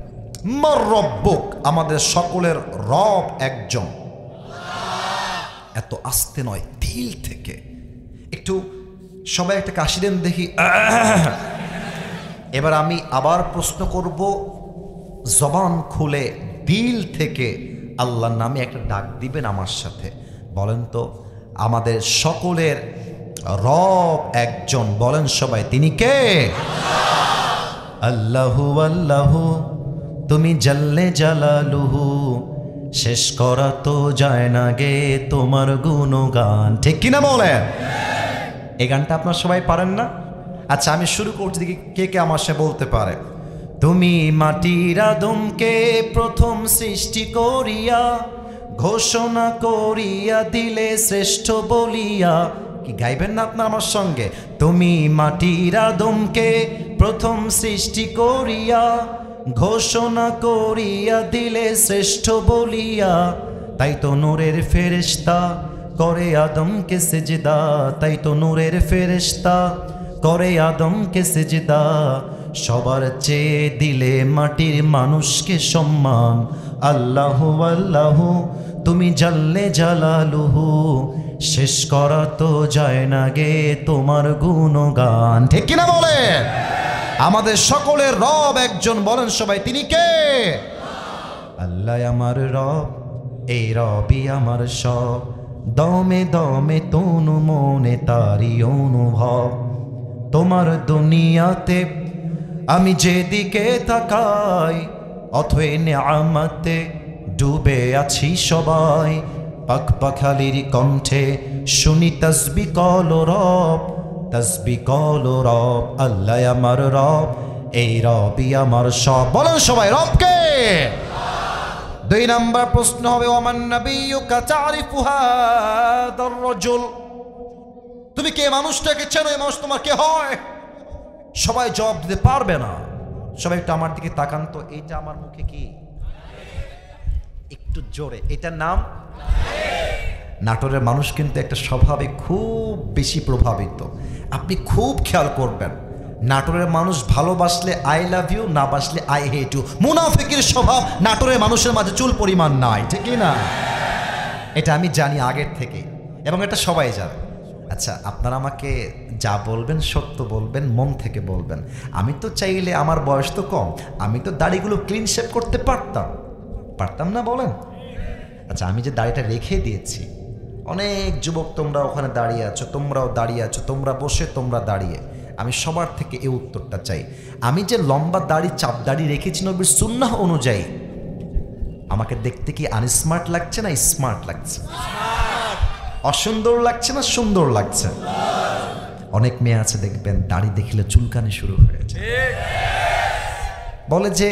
মার রব্বুক, আমাদের সকলের রব একজন। এত আস্তে নয়, দিল থেকে। একটু সবাই একটা কাশি দেন দেখি। এবার আমি আবার প্রশ্ন করব, জবান খুলে দিল থেকে আল্লাহর নামে একটা ডাক দিবেন আমার সাথে। বলেন তো আমাদের সকলের রব একজন, বলেন সবাই তিনি কে? আল্লাহু আল্লাহু, তুমি জাল্লে জালালুহু, শেষ করা তো যায় না গে তোমার গুণগান, ঠিক কিনা বলেন? এই গানটা আপনারা সবাই পারেন না? আচ্ছা আমি শুরু করছি, দেখি কে কে আমার সাথে বলতে পারে। তুমি মাটির আদমকে প্রথম সৃষ্টি করিয়া, ঘোষণা করিয়া দিলে শ্রেষ্ঠ বলিয়া। কি গাইবেন না আপনার আমার সঙ্গে? তুমি মাটির আদমকে প্রথম সৃষ্টি করিয়া, ঘোষণা করিয়া দিলে শ্রেষ্ঠ বলিয়া। তাই তো নূরের ফেরেশতা করে আদমকে সেজদা, তাই তো নূরের ফেরেশতা করে আদমকে সেজদা। সবার চেয়ে দিলে মাটির মানুষকে সম্মান। আল্লাহু আল্লাহু, তুমি জাল্লে জালালুহু, শেষ করা তো যায় না গে তোমার গুণগান, ঠিক কিনা বলে? আমাদের সকলের রব একজন, বলেন সবাই তিনি কে? আল্লাহ আমার রব, এই রবই আমার সব, দমে দমে তনু মনে তারি অনুভব। তোমার দুনিয়াতে আমি যেদিকে তাকাই, অথই নেয়ামতে ডুবে আছি সবাই। পাখপাখালির কণ্ঠে শুনি তাসবিহ কলো রব, তাসবিহ কলো রব। আল্লাহ আমার রব, এই রবই আমার সব, বলেন সবাই রবকে। 2 নাম্বার প্রশ্ন হবে, ওমান নাবিয়্যুকা তারিফু হাদার রাজুল, তুমি কে মানুষটাকে চেনো, এই মানুষ তোমার কে হয়? সবাই জবাব দিতে পারবে না। সবাই একটু আমার দিকে তাকান তো, এইটা আমার মুখে কি? একটু জোরে, এটার নাম? নাটোরের মানুষ কিন্তু একটা স্বভাবে খুব বেশি প্রভাবিত, আপনি খুব খেয়াল করবেন। নাটোরের মানুষ ভালোবাসলে আই লাভ ইউ, না বাসলে আই হেট ইউ। মুনাফিকের স্বভাব নাটোরের মানুষের মাঝে চুল পরিমাণ নাই, ঠিক না? এটা আমি জানি আগের থেকে, এবং এটা সবাই জানে। আচ্ছা আপনারা আমাকে যা বলবেন সত্য বলবেন, মন থেকে বলবেন। আমি তো চাইলে, আমার বয়স তো কম, আমি তো দাড়িগুলো ক্লিন শেভ করতে পারতাম না, বলেন? আচ্ছা আমি যে দাড়িটা রেখে দিয়েছি, অনেক যুবক তোমরা ওখানে দাঁড়িয়ে আছো, তোমরাও দাঁড়িয়ে আছো, তোমরা বসে, তোমরা দাঁড়িয়ে, আমি সবার থেকে এই উত্তরটা চাই। আমি যে লম্বা দাড়ি, চাপ দাড়ি রেখেছি নবীর সুন্নাহ অনুযায়ী, আমাকে দেখতে কি আনস্মার্ট লাগছে না স্মার্ট লাগছে? অসুন্দর লাগছে না সুন্দর লাগছে? অনেক মেয়ে আছে দেখবেন দাড়ি দেখলে চুলকানি শুরু হয়েছে, বলে যে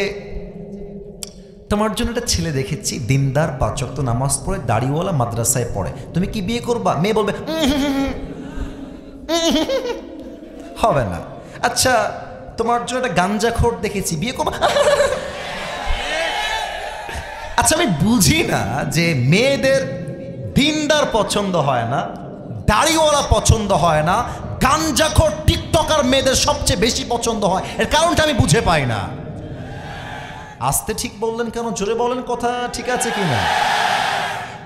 তোমার জন্য একটা ছেলে দেখেছি, দিনদার, 5 ওয়াক্ত নামাজ পড়ে, দাড়িওয়ালা, মাদ্রাসায় পড়ে, তুমি কি বিয়ে করবা? মেয়ে বলবে হবে না। আচ্ছা তোমার জন্য একটা গাঞ্জাখোর দেখেছি, বিয়ে করবা? আচ্ছা আমি বুঝি না যে মেয়েদের দিনদার পছন্দ হয় না, দাড়িওয়ালা পছন্দ হয় না, গাঞ্জাখোর টিকটকার মেয়েদের সবচেয়ে বেশি পছন্দ হয়, এর কারণটা আমি বুঝে পাই না। আস্তে ঠিক বললেন কেন? জোরে বলেন, কথা ঠিক আছে কিনা?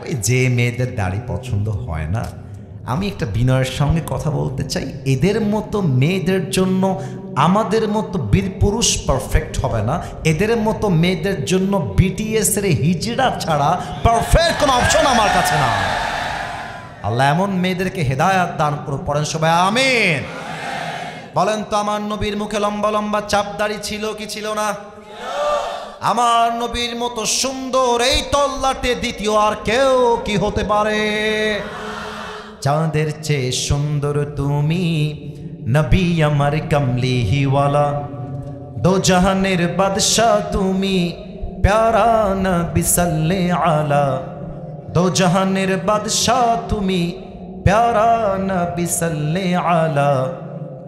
ওই যে মেয়েদের দাড়ি পছন্দ হয় না, আমি একটা বিনয়ের সঙ্গে কথা বলতে চাই, এদের মতো মেয়েদের জন্য আমাদের মতো বীর পুরুষ পারফেক্ট হবে না, এদের মতো মেয়েদের জন্য বিটিএস এর হিজড়া ছাড়া পারফেক্ট কোনো অপশন আমার কাছে না। আল্লাহ এমন মেয়েদেরকে হেদায়াত দান করুন, পড়েন সবাই আমিন। বলেন তো আমার নবীর মুখে লম্বা লম্বা চাপদাড়ি ছিল কি ছিল না? আমার নবীর মতো সুন্দর এই তল্লাটে দ্বিতীয় আর কেউ কি হতে পারে? চাঁদের চেয়ে সুন্দর তুমি, নবী আমার কমলিহিওয়ালা, দো জাহানের বাদশাহ তুমি, প্যারা নবী সাল্লে আলা, দো জাহানের বাদশাহ তুমি, প্যারা নবী সাল্লে আলা,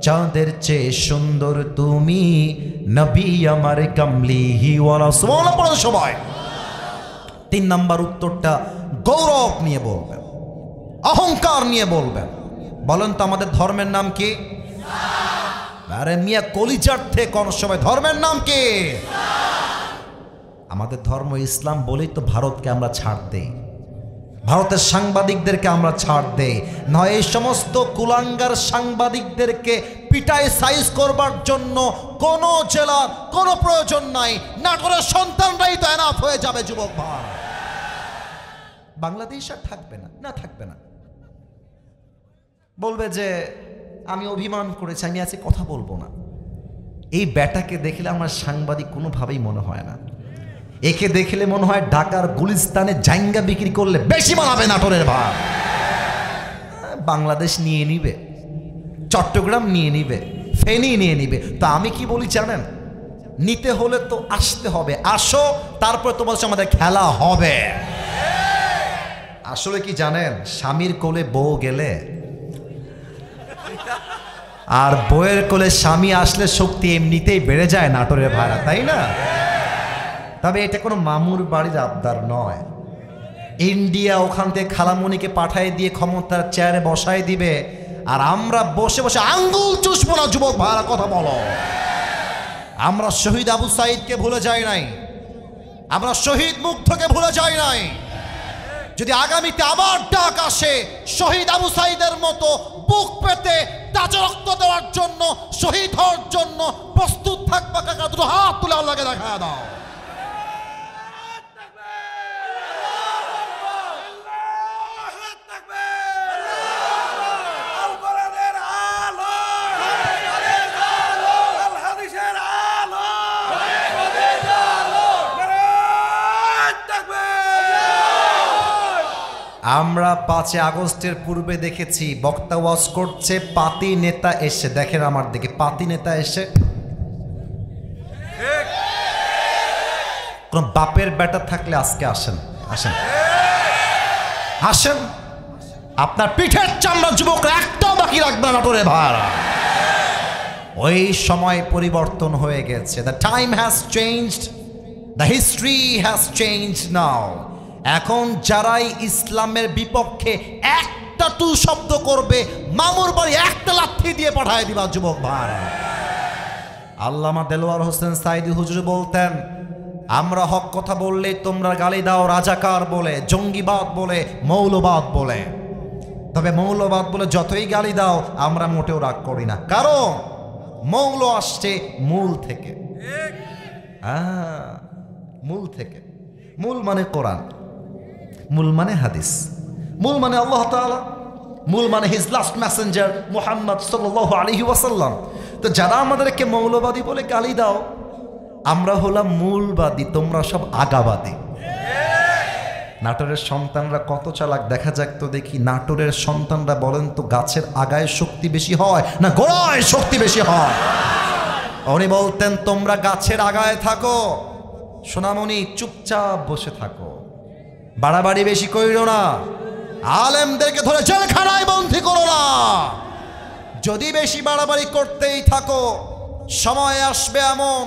চাঁদের চেয়ে সুন্দর তুমি, নবী আমার কমলিহিওয়ালা। সুবহানাল্লাহ পড়ো সবাই। 3 নাম্বার উত্তরটা গৌরব নিয়ে বলবেন, অহংকার নিয়ে বলবেন। বলেন তো আমাদের ধর্মের নাম কি? আরে মিয়া কলিজার থেকে কোন সবাই ধর্মের নাম কি? আমাদের ধর্ম ইসলাম বলেই তো ভারতকে আমরা ছাড় দেই, ভারতের সাংবাদিকদেরকে আমরা ছাড় দেই। নয় এই সমস্ত কুলাঙ্গার সাংবাদিকদেরকে পিটাই সাইজ করবার জন্য কোন জেলার কোনো প্রয়োজন নাই, নাটোরের সন্তানরাই তো এনাফ হয়ে যাবে যুবক ভাই। বাংলাদেশ আর থাকবে না, না থাকবে না। বলবে যে আমি অভিমান করেছি, আমি আজকে কথা বলবো না। এই ব্যাটাকে দেখলে আমার সাংবাদিক কোনোভাবেই মনে হয় না। একে দেখলে মনে হয় ঢাকার গুলিস্তানে জাইঙ্গা বিক্রি করলে বেশি মানাবে নাটোরের ভাব। বাংলাদেশ নিয়ে নিবে, চট্টগ্রাম নিয়ে নিবে, ফেনী নিয়ে নিবে। তা আমি কি বলি জানেন? নিতে হলে তো আসতে হবে, আসো, তারপর তোমার সাথে আমাদের খেলা হবে। আসলে কি জানেন, স্বামীর কোলে বউ গেলে আর বউয়ের কোলে স্বামী আসলে শক্তি এমনিতেই বেড়ে যায় নাটোরের ভাড়া, তাই না? তবে এটা কোনো মামুর বাড়ির আবদার নয়। ইন্ডিয়া ওখান থেকে খালামণিকে পাঠিয়ে দিয়ে ক্ষমতার চেয়ারে বসায় দিবে, আর আমরা বসে বসে আঙ্গুল চুষবো না। যুবক ভাড়া কথা বলো। আমরা শহীদ আবু সাইদকে ভুলে যাই নাই, আমরা শহীদ মুগ্ধকে ভুলে যাই নাই। যদি আগামীতে আবার ডাক আসে শহীদ আবু সাইদের মতো বুক পেতে তাজা রক্ত দেওয়ার জন্য, শহীদ হওয়ার জন্য প্রস্তুত থাকবা কাকা, দুটো হাত তুলে আল্লাহকে দেখা দাও। আমরা 5 আগস্টের পূর্বে দেখেছি বক্তা ওয়াজ করছে, পাতি নেতা এসে, দেখেন আমার দিকে, পাতি নেতা এসে কোন বাপের বেটা থাকলে আজকে আসেন, আসেন, আসেন। আপনার পিঠের চামড়া যুবকরা একটাও বাকি রাখবে না নাটোরে ভাড়া। ওই সময় পরিবর্তন হয়ে গেছে। The time has changed, the history has changed now. এখন যারাই ইসলামের বিপক্ষে একটা টু শব্দ করবে, মামুর বাড়ি একটা লাথি দিয়ে পাঠায় দিবা যুবক ভাই। আল্লামা দেলোয়ার হোসেন সাইদি হুজুর বলতেন, আমরা হক কথা বললে তোমরা গালি দাও রাজাকার বলে, জঙ্গিবাদ বলে, মৌলবাদ বলে। তবে মৌলবাদ বলে যতই গালি দাও আমরা মোটেও রাগ করি না, কারণ মৌল আসছে মূল থেকে। মূল থেকে। মূল মানে কোরআন, মূল মানে হাদিস, মূল মানে আল্লাহ তাআলা, মূল মানে হিজ লাস্ট মেসেঞ্জার মুহাম্মদ সাল্লাল্লাহু আলাইহি ওয়াসাল্লাম। তো যারা আমাদেরকে মৌলবাদী বলে গালি দাও, আমরা হলাম মূলবাদী, তোমরা সব আগাবাদী। নাটোরের সন্তানরা কত চালাক দেখা যাক তো দেখি। নাটোরের সন্তানরা বলেন তো, গাছের আগায় শক্তি বেশি হয় না গোড়ায় শক্তি বেশি হয়? উনি বলতেন, তোমরা গাছের আগায় থাকো, সোনামণি চুপচাপ বসে থাকো, বাড়াবাড়ি বেশি কইরো না, আলেমদেরকে ধরে জেলখানায় বন্দী করো না। যদি বেশি বাড়াবাড়ি করতেই থাকো, সময় আসবে এমন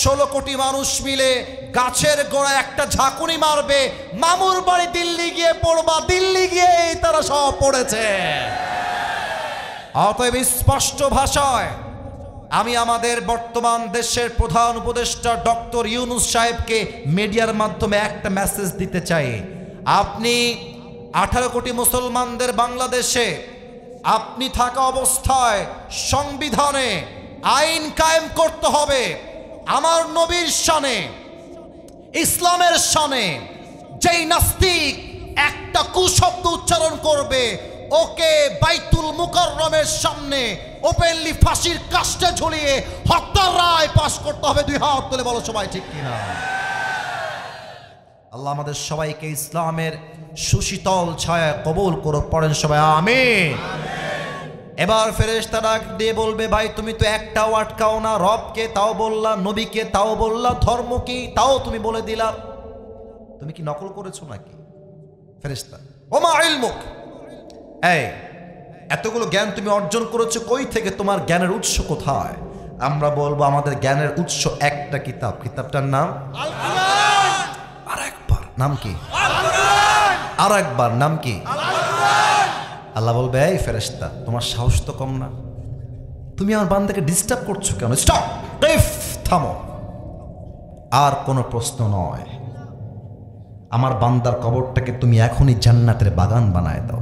16 কোটি মানুষ মিলে গাছের গোড়ায় একটা ঝাঁকুনি মারবে, মামুর বাড়ি দিল্লি গিয়ে পড়বা, দিল্লি গিয়ে তারা সব পড়েছে। অতএব স্পষ্ট ভাষায় আমি আমাদের বর্তমান দেশের প্রধান উপদেষ্টা ডক্টর ইউনূস সাহেবকে মিডিয়ার মাধ্যমে একটা মেসেজ দিতে চাই। আপনি 18 কোটি মুসলমানদের বাংলাদেশে আপনি থাকা অবস্থায় সংবিধানে আইন কায়েম করতে হবে আমার নবীর শানে, ইসলামের শানে। যেই নাস্তিক একটা কুশব্দ উচ্চারণ করবে ওকে বাইতুল মুকাররমের সামনে ওপেনলি ফাঁসির কাস্টে ঝুলিয়ে হত্যার রায় পাশ করতে হবে। 2 হাত তুলে বলো সবাই ঠিক কিনা? আল্লাহ আমাদের সবাইকে ইসলামের সুশীতল ছায়া কবুল করো, পড়েন সবাই আমিন। এবার ফেরেশতা ডাক দিয়ে বলবে, ভাই তুমি তো একটাও আটকাও না, রবকে তাও বললা, নবীকে তাও বললা, ধর্ম কি তাও তুমি বলে দিলা, তুমি কি নকল করেছো নাকি? ফেরেশতা, ওমা ইলমুক, এই এতগুলো জ্ঞান তুমি অর্জন করেছো কই থেকে, তোমার জ্ঞানের উৎস কোথায়? আমরা বলবো আমাদের জ্ঞানের উৎস একটা কিতাব, কিতাবটার নাম আল কুরআন। আরেকবার নাম কি? আল কুরআন। আরেকবার নাম কি? আল কুরআন। আল্লাহ বলবে, এই ফেরেশতা তোমার সাহস তো কম না, তুমি আমার বান্দাকে ডিস্টার্ব করছো কেন? স্টপ, থামো, আর কোনো প্রশ্ন নয়, আমার বান্দার কবরটাকে তুমি এখনই জান্নাতের বাগান বানায় দাও।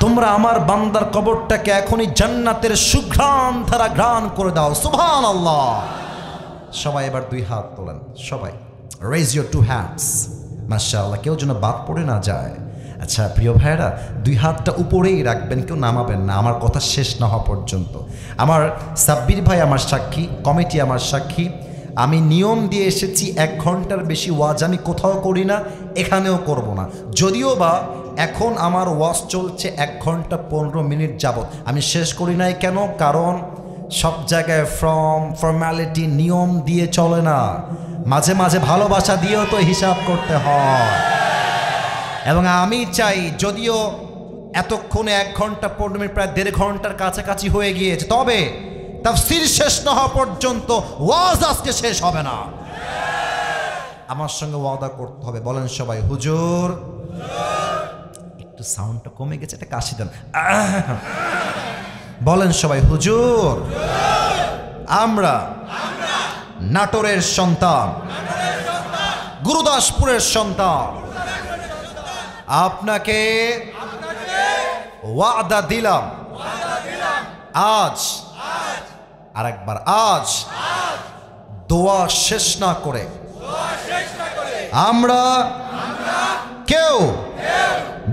তোমরা আমার বান্দার কবরটাকে এখনই জান্নাতের সুঘ্রাণ ধারা ঘ্রাণ করে দাও। সুবহানাল্লাহ। সবাই এবার 2 হাত তোলেন, সবাই রেজ ইউর 2 হ্যান্ডস। মাশাআল্লাহ, কেউ যেন বাদ পড়ে না যায়। আচ্ছা প্রিয় ভাইরা, 2 হাতটা উপরেই রাখবেন, কেউ নামাবেন না আমার কথা শেষ না হওয়া পর্যন্ত। আমার সাব্বির ভাই আমার সাক্ষী, কমিটি আমার সাক্ষী। আমি নিয়ম দিয়ে এসেছি 1 ঘন্টার বেশি ওয়াজ আমি কোথাও করি না, এখানেও করব না। যদিও বা এখন আমার ওয়াজ চলছে 1 ঘন্টা 15 মিনিট যাবত, আমি শেষ করি নাই কেন? কারণ সব জায়গায় ফর্মালিটি নিয়ম দিয়ে চলে না, মাঝে মাঝে ভালোবাসা দিয়েও তো হিসাব করতে হয়। এবং আমি চাই, যদিও এতক্ষণে 1 ঘন্টা 15 মিনিট প্রায় 1.5 ঘন্টার কাছাকাছি হয়ে গিয়েছে, তবে তাফসীর শেষ না হওয়া পর্যন্ত ওয়াজ আজকে শেষ হবে না। আমার সঙ্গে ওয়াদা করতে হবে, বলেন সবাই হুজুর। একটু সাউন্ডটা কমে গেছে, এটা কাশি দেন। বলেন সবাই হুজুর। আমরা নাটোরের সন্তান, গুরুদাসপুরের সন্তান, আপনাকে ওয়াদা দিলাম, আজ আরেকবার, আজ দোয়া শেষ না করে আমরা কেউ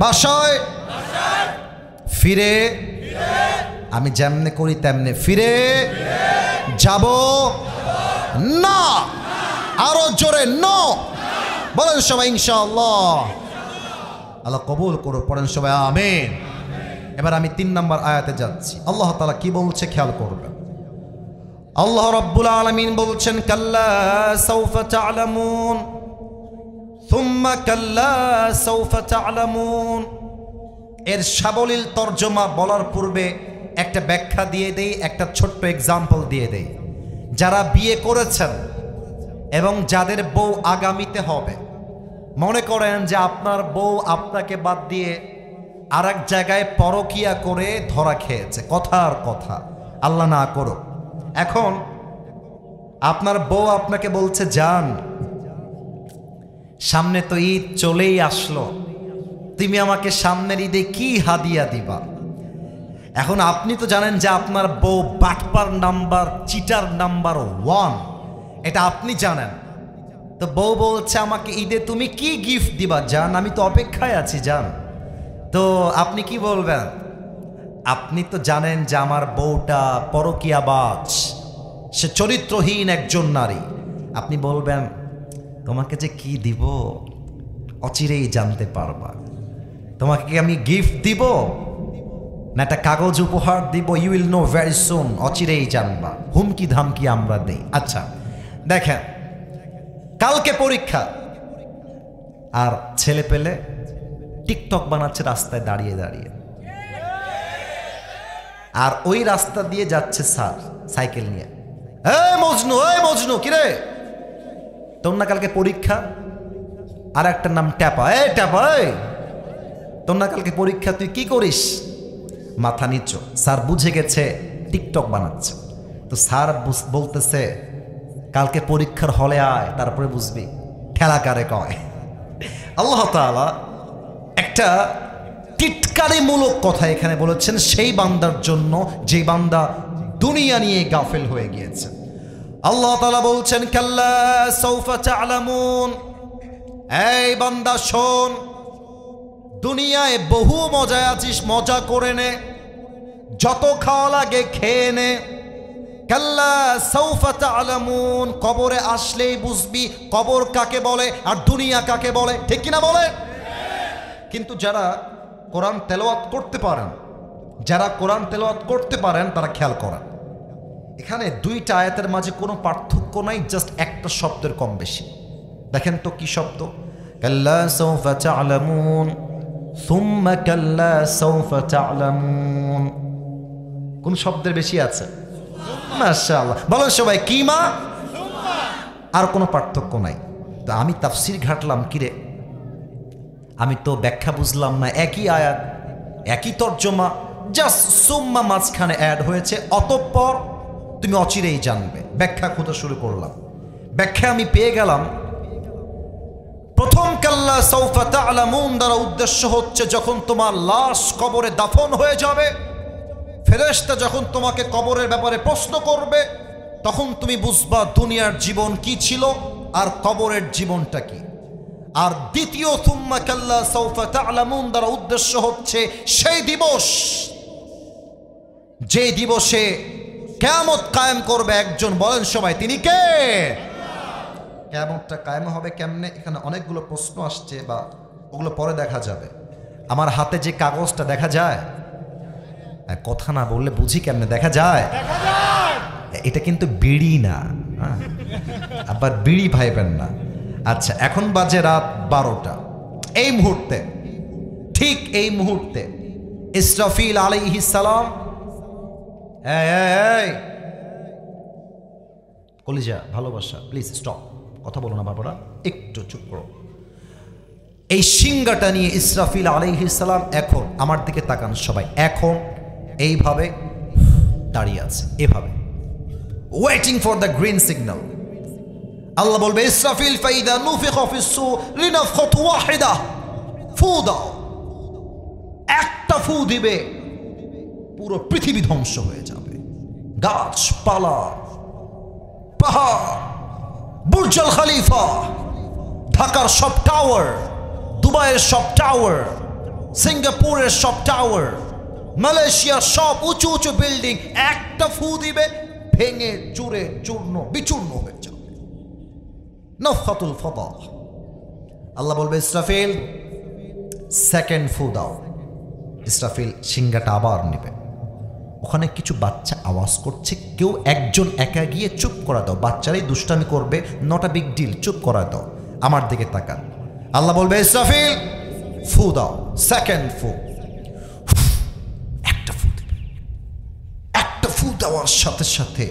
বাসায় ফিরে, আমি যেমনে করি তেমনে ফিরে যাব না। আরো জোরে নো বলেন সবাই ইনশাআল্লাহ। আল্লাহ কবুল করো, পড়েন সবাই আমিন। এবার আমি 3 নম্বর আয়াতে যাচ্ছি। আল্লাহ তাআলা কি বলছে খেয়াল করবেন। আল্লাহ রাব্বুল আলামিন বলছেন, কাল্লা সাউফা তা'লামুন সুম্মা কাল্লা সাউফা তা'লামুন। এর সাবলীল তরজমা বলার পূর্বে একটা ব্যাখ্যা দিয়ে দেই, একটা ছোট্ট এক্সাম্পল দিয়ে দেই। যারা বিয়ে করেছেন এবং যাদের বউ আগামীতে হবে, মনে করেন যে আপনার বউ আপনাকে বাদ দিয়ে আরেক জায়গায় পরকিয়া করে ধরা খেয়েছে, কথার কথা, আল্লাহ না করো। এখন আপনার বউ আপনাকে বলছে, যান সামনে তো ঈদ চলেই আসলো, তুমি আমাকে সামনের ঈদে কি হাদিয়া দিবা? এখন আপনি তো জানেন যে আপনার বউ বাটপার নাম্বার, চিটার নাম্বার 1, এটা আপনি জানেন। তো বউ বলছে, আমাকে ঈদে তুমি কি গিফট দিবা? জান আমি তো অপেক্ষায় আছি জান। তো আপনি কি বলবেন? আপনি তো জানেন যে আমার বউটা পরকীয়াবাজ, সে চরিত্রহীন একজন নারী। আপনি বলবেন, তোমাকে যে কি দিব অচিরেই জানতে পারবা। তোমাকে কি আমি গিফট দিব না একটা কাগজ উপহার দিব? You will know very soon, অচিরেই জানবা। হুমকি ধামকি আমরা দেই। আচ্ছা দেখেন, কালকে পরীক্ষা, আর ছেলে পেলে টিকটক বানাচ্ছে রাস্তায় দাঁড়িয়ে দাঁড়িয়ে, আর ওই রাস্তা দিয়ে যাচ্ছে স্যার সাইকেল নিয়ে। এই মজনু, এই মজনু, কিরে তোর না কালকে পরীক্ষা? আর একটা নাম ট্যাপা। এই ট্যাপা, এই তোর না কালকে পরীক্ষা, তুই কি করিস? মাথা নিচু। স্যার বুঝে গেছে টিকটক বানাচ্ছে। তো স্যার বলতেছে, কালকে পরীক্ষার হলে আয়, তারপরে বুঝবি ঠেলা কারে কয়। আল্লাহ তাআলা একটা টিটকারিমূলক কথা এখানে বলেছেন সেই বান্দার জন্য যে বান্দা দুনিয়া নিয়ে গাফেল হয়ে গিয়েছে। আল্লাহ তাআলা বলছেন কাল্লা সাউফা তা'লামুন, এই বান্দা শোন, দুনিয়ায় বহু মজায় আছিস, মজা করে নে, যত খাওয়া লাগে খেয়ে নে। কাল্লা সাউফা তা'লামুন, কবরে আসলেই বুঝবি কবর কাকে বলে আর দুনিয়া কাকে বলে, ঠিক কিনা বলে? কিন্তু যারা কোরআন তেলাওয়াত করতে পারেন, যারা কোরআন তেলাওয়াত করতে পারেন তারা খেয়াল করেন, এখানে দুইটা আয়াতের মাঝে কোনো পার্থক্য নাই, জাস্ট একটা শব্দের কম বেশি। দেখেন তো কি শব্দ, কাল্লা সাউফা তা'লামুন সুম্মা কাল্লা সাউফা তা'লামুন, কোন শব্দের বেশি আছে? মাশাআল্লাহ, বলেন সবাই কি মা? আর কোনো পার্থক্য নাই। তো আমি তাফসির ঘাটলাম, কিরে আমি তো ব্যাখ্যা বুঝলাম না, একই আয়াত একই তর্জমা, জাস্ট সুম্মা মাঝখানে অ্যাড হয়েছে, অতঃপর তুমি অচিরেই জানবে। ব্যাখ্যা খোঁজা শুরু করলাম, ব্যাখ্যা আমি পেয়ে গেলাম। প্রথম কাল্লা সাউফা তা'লামুন দ্বারা উদ্দেশ্য হচ্ছে যখন তোমার লাশ কবরে দাফন হয়ে যাবে, ফেরেশতা যখন তোমাকে কবরের ব্যাপারে প্রশ্ন করবে, তখন তুমি বুঝবা দুনিয়ার জীবন কি ছিল আর কবরের জীবনটা কি। আর দ্বিতীয় সুম্মা কাল্লা সাউফা তা'লামুন দ্বারা উদ্দেশ্য হচ্ছে সেই দিবস, যে দিবসে কিয়ামত কায়েম করবে একজন, বলেন সবাই তিনি কে? কিয়ামতটা কায়েম হবে কেমনে? এখানে অনেকগুলো প্রশ্ন আসছে, বা ওগুলো পরে দেখা যাবে। আমার হাতে যে কাগজটা দেখা যায়, কথা না বললে বুঝি কেমনে দেখা যায়? এটা কিন্তু বিড়ি না, আবার বিড়ি ভাইবেন না। আচ্ছা, এখন বাজে রাত 12টা। এই মুহূর্তে, ঠিক এই মুহূর্তে ইসরাফিল আলাইহিস সালাম, এই কলিজা ভালোবাসা, প্লিজ স্টপ, কথা বলো না বাবারা, একটু চুপ করো। এই সিংহাটা নিয়ে ইসরাফিল আলাইহিস সালাম এখন আমার দিকে তাকান সবাই, এখন এইভাবে দাঁড়িয়ে আছে, এভাবে waiting for the green signal. Allah বলবে ইসরাফিল ফাইদা নুফিখা ফিস-সূর লিনাফখাতু ওয়াহিদা, ফু দাও, একটা ফু দিবে পুরো পৃথিবী ধ্বংস হয়ে যাবে। গাছপালা, পাহাড়, বুর্জ আল খলিফা, ঢাকার সব টাওয়ার, দুবাইয়ের সব টাওয়ার, সিঙ্গাপুরের সব টাওয়ার, মালয়েশিয়ার সব উঁচু উঁচু বিল্ডিং একটা ফু দিবে ভেঙে চুরে চূর্ণ বিচূর্ণ হয়ে যাবে। নফখাতুল ফাদা। আল্লাহ বলবে ইসরাফিল সেকেন্ড ফু দাও। ইসরাফিল সিংহাটা আবার নেবে। ওখানে কিছু বাচ্চা আওয়াজ করছে, কেউ একজন একা গিয়ে চুপ করা দাও, বাচ্চারাই দুষ্টামি করবে, নট আ বিগ ডিল, চুপ করা দাও। আমার দিকে তাকান। আল্লাহ বলবে ইসরাফিল ফু দাও, সেকেন্ড ফু। একটা ফু দিবে, একটা ফু দেওয়ার সাথে সাথে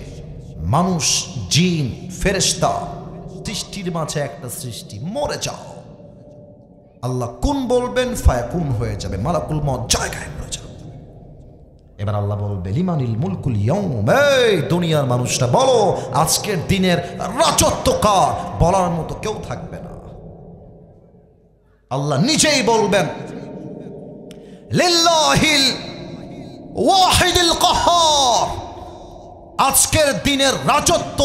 মানুষ, জিন, ফেরেশতা, সৃষ্টির মাঝে একটা সৃষ্টি, মরে যাও। আল্লাহ কুন বলবেন, ফায়াকুন হয়ে যাবে, মালাকুল মউত জায়গায় মরে যাবে। এবার আল্লাহ বলবে লিমানিল মুলকুল ইয়াউম, এই দুনিয়ার মানুষরা বলো আজকের দিনের রাজত্ব কার? বলার মতো কেউ থাকবে না। আল্লাহ নিজেই বলবেন লিল্লাহিল ওয়াহিদিল কাহ্হার, আজকের দিনের রাজত্ব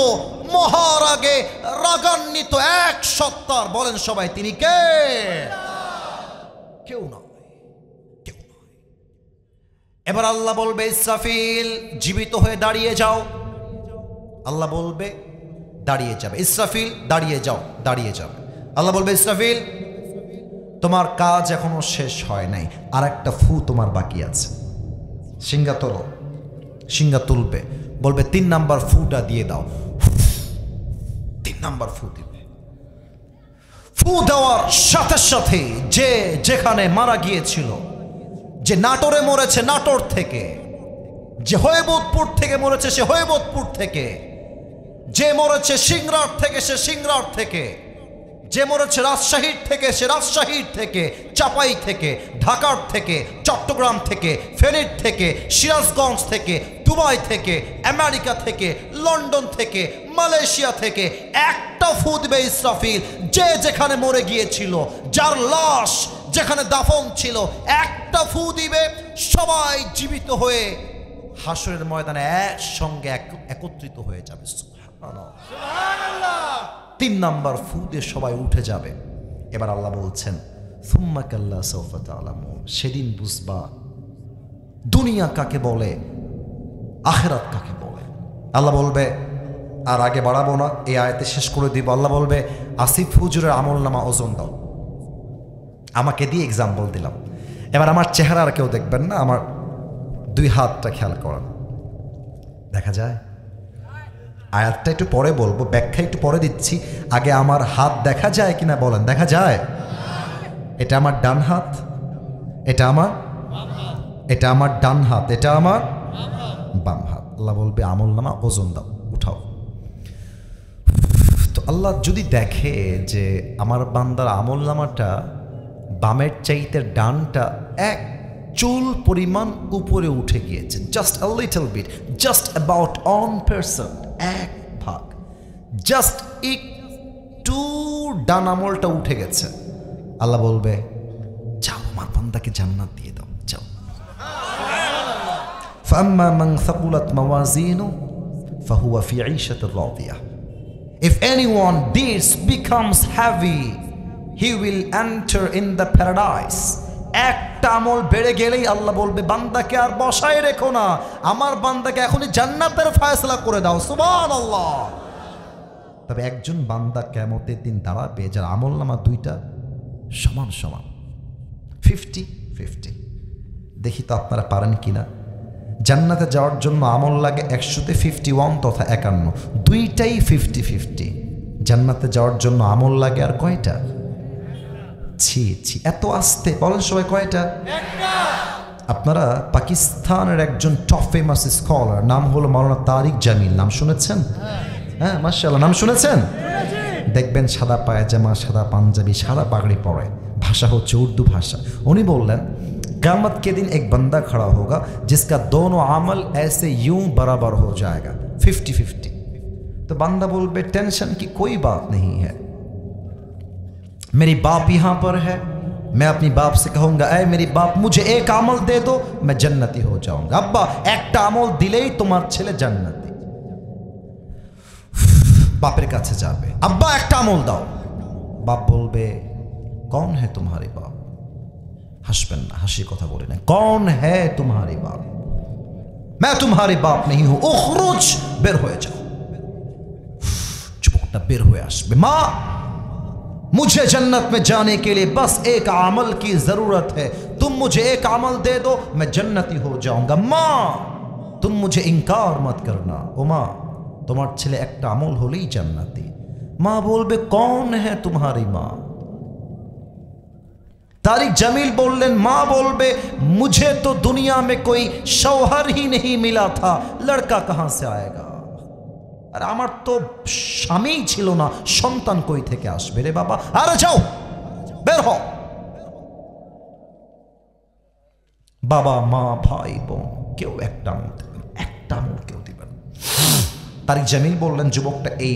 মহারাগে রাগান্বিত এক সত্তার, বলেন সবাই তিনি কে? কেউ নয়, কেউ নয়। এবার আল্লাহ বলবে ইসরাফিল জীবিত হয়ে দাঁড়িয়ে যাও। আল্লাহ বলবে দাঁড়িয়ে যাবে। ইসরাফিল দাঁড়িয়ে যাও, দাঁড়িয়ে যাবে। আল্লাহ বলবে ইসরাফিল তোমার কাজ এখনো শেষ হয় নাই, আর একটা ফু তোমার বাকি আছে। সিংহা তোলো, সিংহা তুলবে, বলবে 3 নাম্বার ফুটা দিয়ে দাও। 3 নাম্বার ফু দিবে। ফু দেওয়ার সাথে সাথে যে যেখানে মারা গিয়েছিল, যে নাটোরে মরেছে নাটোর থেকে, যে হয়বতপুর থেকে মরেছে সে হয়বতপুর থেকে, যে মরেছে সিংড়ার থেকে সে সিংড়ার থেকে, যে মরেছে রাজশাহীর থেকে সে রাজশাহীর থেকে, চাপাই থেকে, ঢাকার থেকে, চট্টগ্রাম থেকে, ফেনীর থেকে, সিরাজগঞ্জ থেকে, দুবাই থেকে, আমেরিকা থেকে, লন্ডন থেকে, মালয়েশিয়া থেকে একটা ফু দিবে ইসরাফিল। যে যেখানে মরে গিয়েছিল, যার লাশ যেখানে দাফন ছিল, একটা ফু দিবে, সবাই জীবিত হয়ে হাসরের ময়দানে একসঙ্গে একত্রিত হয়ে যাবে। সুবহানাল্লাহ। 3 নাম্বার ফু দিয়ে সবাই উঠে যাবে। এবার আল্লাহ বলছেন সুম্মা কাল্লা সাউফা তা'লামুন, সেদিন বুঝবা দুনিয়া কাকে বলে, আখিরাত কাকে বলে। আল্লাহ বলবে, আর আগে বাড়াবো না, এই আয়াতে শেষ করে দিব। আল্লাহ বলবে আসিফ হুজুরের আমলনামা ওজন দাও। আমাকে দিয়ে এক্সাম্পল দিলাম। এবার আমার চেহারা আর কেউ দেখবেন না, আমার 2 হাতটা খেয়াল করেন, দেখা যায়? আয়াতটা একটু পরে বলবো, ব্যাখ্যা একটু পরে দিচ্ছি, আগে আমার হাত দেখা যায় কিনা বলেন। দেখা যায়? এটা আমার ডান হাত, এটা আমার ডান হাত, এটা আমার বাম হাত। আল্লাহ বলবে আমলনামা ওজন দাও, উঠাও। তো আল্লাহ যদি দেখে যে আমার বান্দার আমলনামাটা বামের চাইতে ডানটা 1 চুল পরিমাণ উপরে উঠে গিয়েছে, just a little bit, just about 1%, 1 ভাগ, জাস্ট একটু ডান আমলটা উঠে গেছে, আল্লাহ বলবে যাও আমার বান্দাকে জান্নাত দিয়ে দাও, যাও। ফাম্মা মান সাকুলাত মাওয়াজিনু ফাহুয়া ফি ঈশাতির রাদিয়াহ। If anyone this becomes heavy, he will enter in the paradise. একটা আমল বেড়ে গেলেই আল্লাহ বলবে বান্দাকে আর বসায় রেখো না, আমার বান্দাকে এখনই জান্নাতের ফয়সালা করে দাও। সুবহানাল্লাহ। তবে একজন বান্দা কিয়ামতের দিন দাঁড়াবে যার আমলনামা 2টা সমান সমান, 50-50। দেখি তো আপনারা পারেন কিনা। জান্নাতে যাওয়ার জন্য আমল লাগে 100-তে 51 তথা 51, 2টাই 50-50। জান্নাতে যাওয়ার জন্য আমল লাগে আর কয়টা? ছি ছি, এত আস্তে বলেন সবাই, কয়টা? আপনারা পাকিস্তানের একজন টপ ফেমাস স্কলার, নাম হলো মাওলানা তারিক জামিল, নাম শুনেছেন? হ্যাঁ মাশাআল্লাহ, নাম শুনেছেন? দেখবেন সাদা পায়জামা, সাদা পাঞ্জাবি, সাদা পাগড়ি পরে, ভাষা হচ্ছে উর্দু ভাষা। উনি বললেন क़यामत के दिन एक बंदा खड़ा होगा जिसका दोनों अमल ऐसे यूं बराबर हो जाएगा, 50-50। तो बंदा बोलबे टेंशन की कोई बात नहीं है, मेरी बाप यहाँ पर है, मैं अपनी बाप से कहूँगा ऐ मेरी बाप मुझे एक अमल दे दो, मैं जन्नती हो जाऊँगा। अब्बा একটা আমল দিলেই তোমার ছেলে জান্নাতি। বাপের কাছে যাবে, আব্বা একটা আমল দাও। বাপ বলবে कौन है तुम्हारे बाप? हंसबेन ना, हंसी कथा बोले ना, कौन है तुम्हारे बाप? मैं तुम्हारे बाप नहीं हूं, उखरुज, बेर हो जाओ। যুবকটা বের হয়ে আসবে, মা मुझे जन्नत में जाने के लिए बस एक अमल की जरूरत है, तुम मुझे एक अमल दे दो, मैं जन्नती हो जाऊंगा। माँ तुम मुझे इनकार मत करना, ओ माँ তোমার ছেলে একটা আমল হলেই জান্নাতি। মা বলবে कौन है तुम्हारी माँ? तारिक जमील बोलें, माँ बोलबे मुझे तो दुनिया में कोई शौहर ही नहीं मिला था, लड़का कहां से आएगा? अरे आमार तो स्वामी छिलो ना, सन्तान कोई थेके आसबे रे बाबा। अरे जाओ बेर हो। बाबा मा भाई बोन केउ एकटा আমল দিবেন, একটা আমল কেউ দিবেন। তারিক জামিল বললেন যুবকটা এই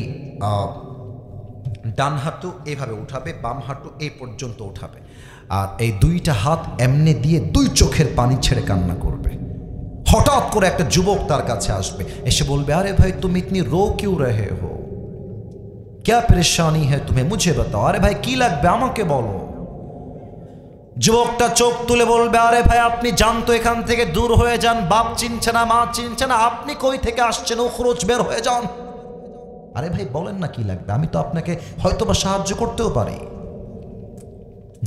ডান হাঁটু এইভাবে উঠাবে, বাম হাঁটু এই পর্যন্ত উঠাবে, আর এই 2টা হাত এমনি দিয়ে 2 চোখের পানি ছেড়ে কান্না করবে। হঠাৎ করে একটা যুবক তার কাছে আসবে, এসে বলবে আরে ভাই तुम इतनी रो क्यों रहे हो, क्या परेशानी है तुम्हें, मुझे बताओ। আরে ভাই কি লাগবে আমাকে বলো। যুবকটা চোখ তুলে বলবে আরে ভাই আপনি যান তো এখান থেকে, দূর হয়ে যান, বাপ চিনছে না, মা চিনছে না, আপনি কই থেকে আসছেন, উখরুজ, বের হয়ে যান। আরে ভাই বলেন না কি লাগবে, আমি তো আপনাকে হয়তোবা সাহায্য করতেও পারি।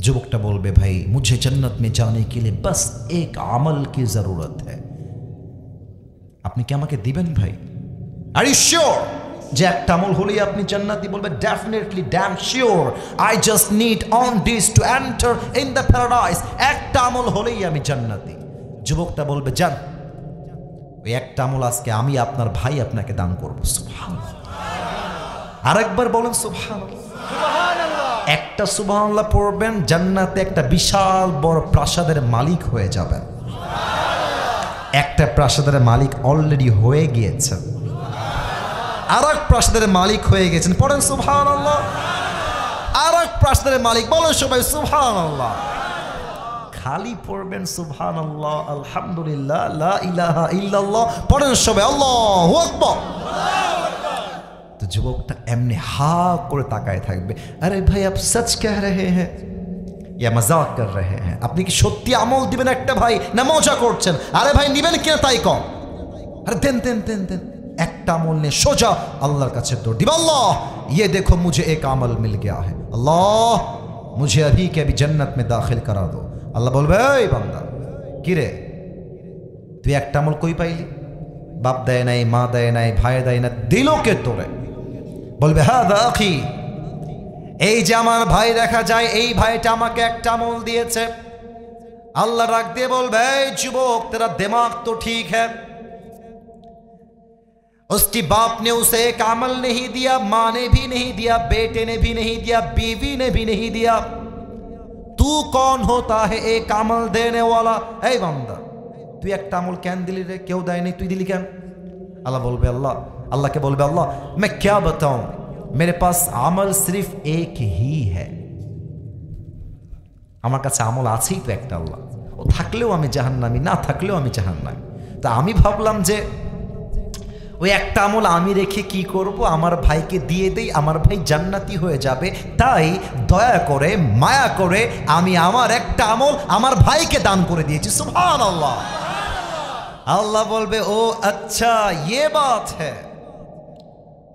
যুবকটা বলবে ভাই मुझे जन्नत में जाने के लिए बस एक अमल की जरूरत है, আপনি কি আমাকে দিবেন ভাই? আর ইউ শিওর যে একটা আমল হলেই আপনি জান্নাতি? বলবে definitely, damn sure, I just need on this to enter in the paradise, একটা আমল হলেই আমি জান্নাতি। যুবকটা বলবে যান, ওই একটা আমল আজকে আমি আপনার ভাই আপনাকে দান করব। সুবহানাল্লাহ। আরেকবার বলেন সুবহানাল্লাহ। একটা সুবহানাল্লাহ পড়বেন, জান্নাতে একটা বিশাল বড় প্রাসাদের মালিক হয়ে যাবেন। একটা প্রাসাদের মালিক অলরেডি হয়ে গিয়েছেন, আরেক প্রাসাদের মালিক হয়ে গেছেন, পড়েন সুবহানাল্লাহ। আরেক প্রাসাদের মালিক, বলেন সবাই সুবহানাল্লাহ। খালি পড়বেন সুবহানাল্লাহ, আলহামদুলিল্লাহ, লা ইলাহা ইল্লাল্লাহ, পড়েন সবাই আল্লাহু আকবার। তো যুবকটা এমনি হা করে তাকায় থাকবে, আরে ভাই আপ সচ কহ রহে হ্যাঁ ইয়া মজাক কর রহে হ্যাঁ, আপনি কি সত্যি আমল দিবেন একটা ভাই না মজা করছেন? আরে ভাই নিবেন কিনা তাই কম, আরে দেন দেন দেন দেন। একটা আমল নিয়ে সোজা আল্লাহর কাছে দৌড় দিবা, আল্লাহ ये देखो मुझे एक अमल मिल गया है, अल्लाह मुझे अभी के अभी जन्नत में दाखिल करा दो। আল্লাহ বলবে এই বান্দা কি রে তুই একটা আমল কই পাইলি? বাপ দেয় নাই, মা দেয় নাই, ভাই দেয় না, দিল কে তোরে? বলবে হাদা আখি, এই যে আমার ভাই দেখা যায় এই ভাইটা আমাকে একটা আমল দিয়েছে। আল্লাহ রাগ দিয়ে বলবে এই যুবক तेरा दिमाग तो ठीक है, उसकी बाप ने उसे एक अमल नहीं दिया, माँ ने भी नहीं दिया, बेटे ने भी नहीं दिया, बीवी ने भी नहीं दिया, तू कौन होता है एक अमल देने वाला? ए बंदा तू एक अमल कैन दिली रे, क्यों दाय नहीं तू दिली कैन? अल्लाह बोलबे अल्लाह के बोलबे अल्लाह मैं क्या बताऊं, मेरे पास अमल सिर्फ एक ही है, আমার কাছে আমল আছেই তো একটা, আল্লাহ ও থাকলেও আমি জাহান্নামী, না থাকলেও আমি জাহান্নামী। তা আমি ভাবলাম যে ওই একটা আমল আমি রেখে কি করব, আমার ভাইকে দিয়ে দেই, আমার ভাই জান্নাতি হয়ে যাবে। তাই দয়া করে মায়া করে আমি আমার একটা আমল আমার ভাইকে দান করে দিয়েছি। সুবহানাল্লাহ। আল্লাহ বলবে ও আচ্ছা ये बात है,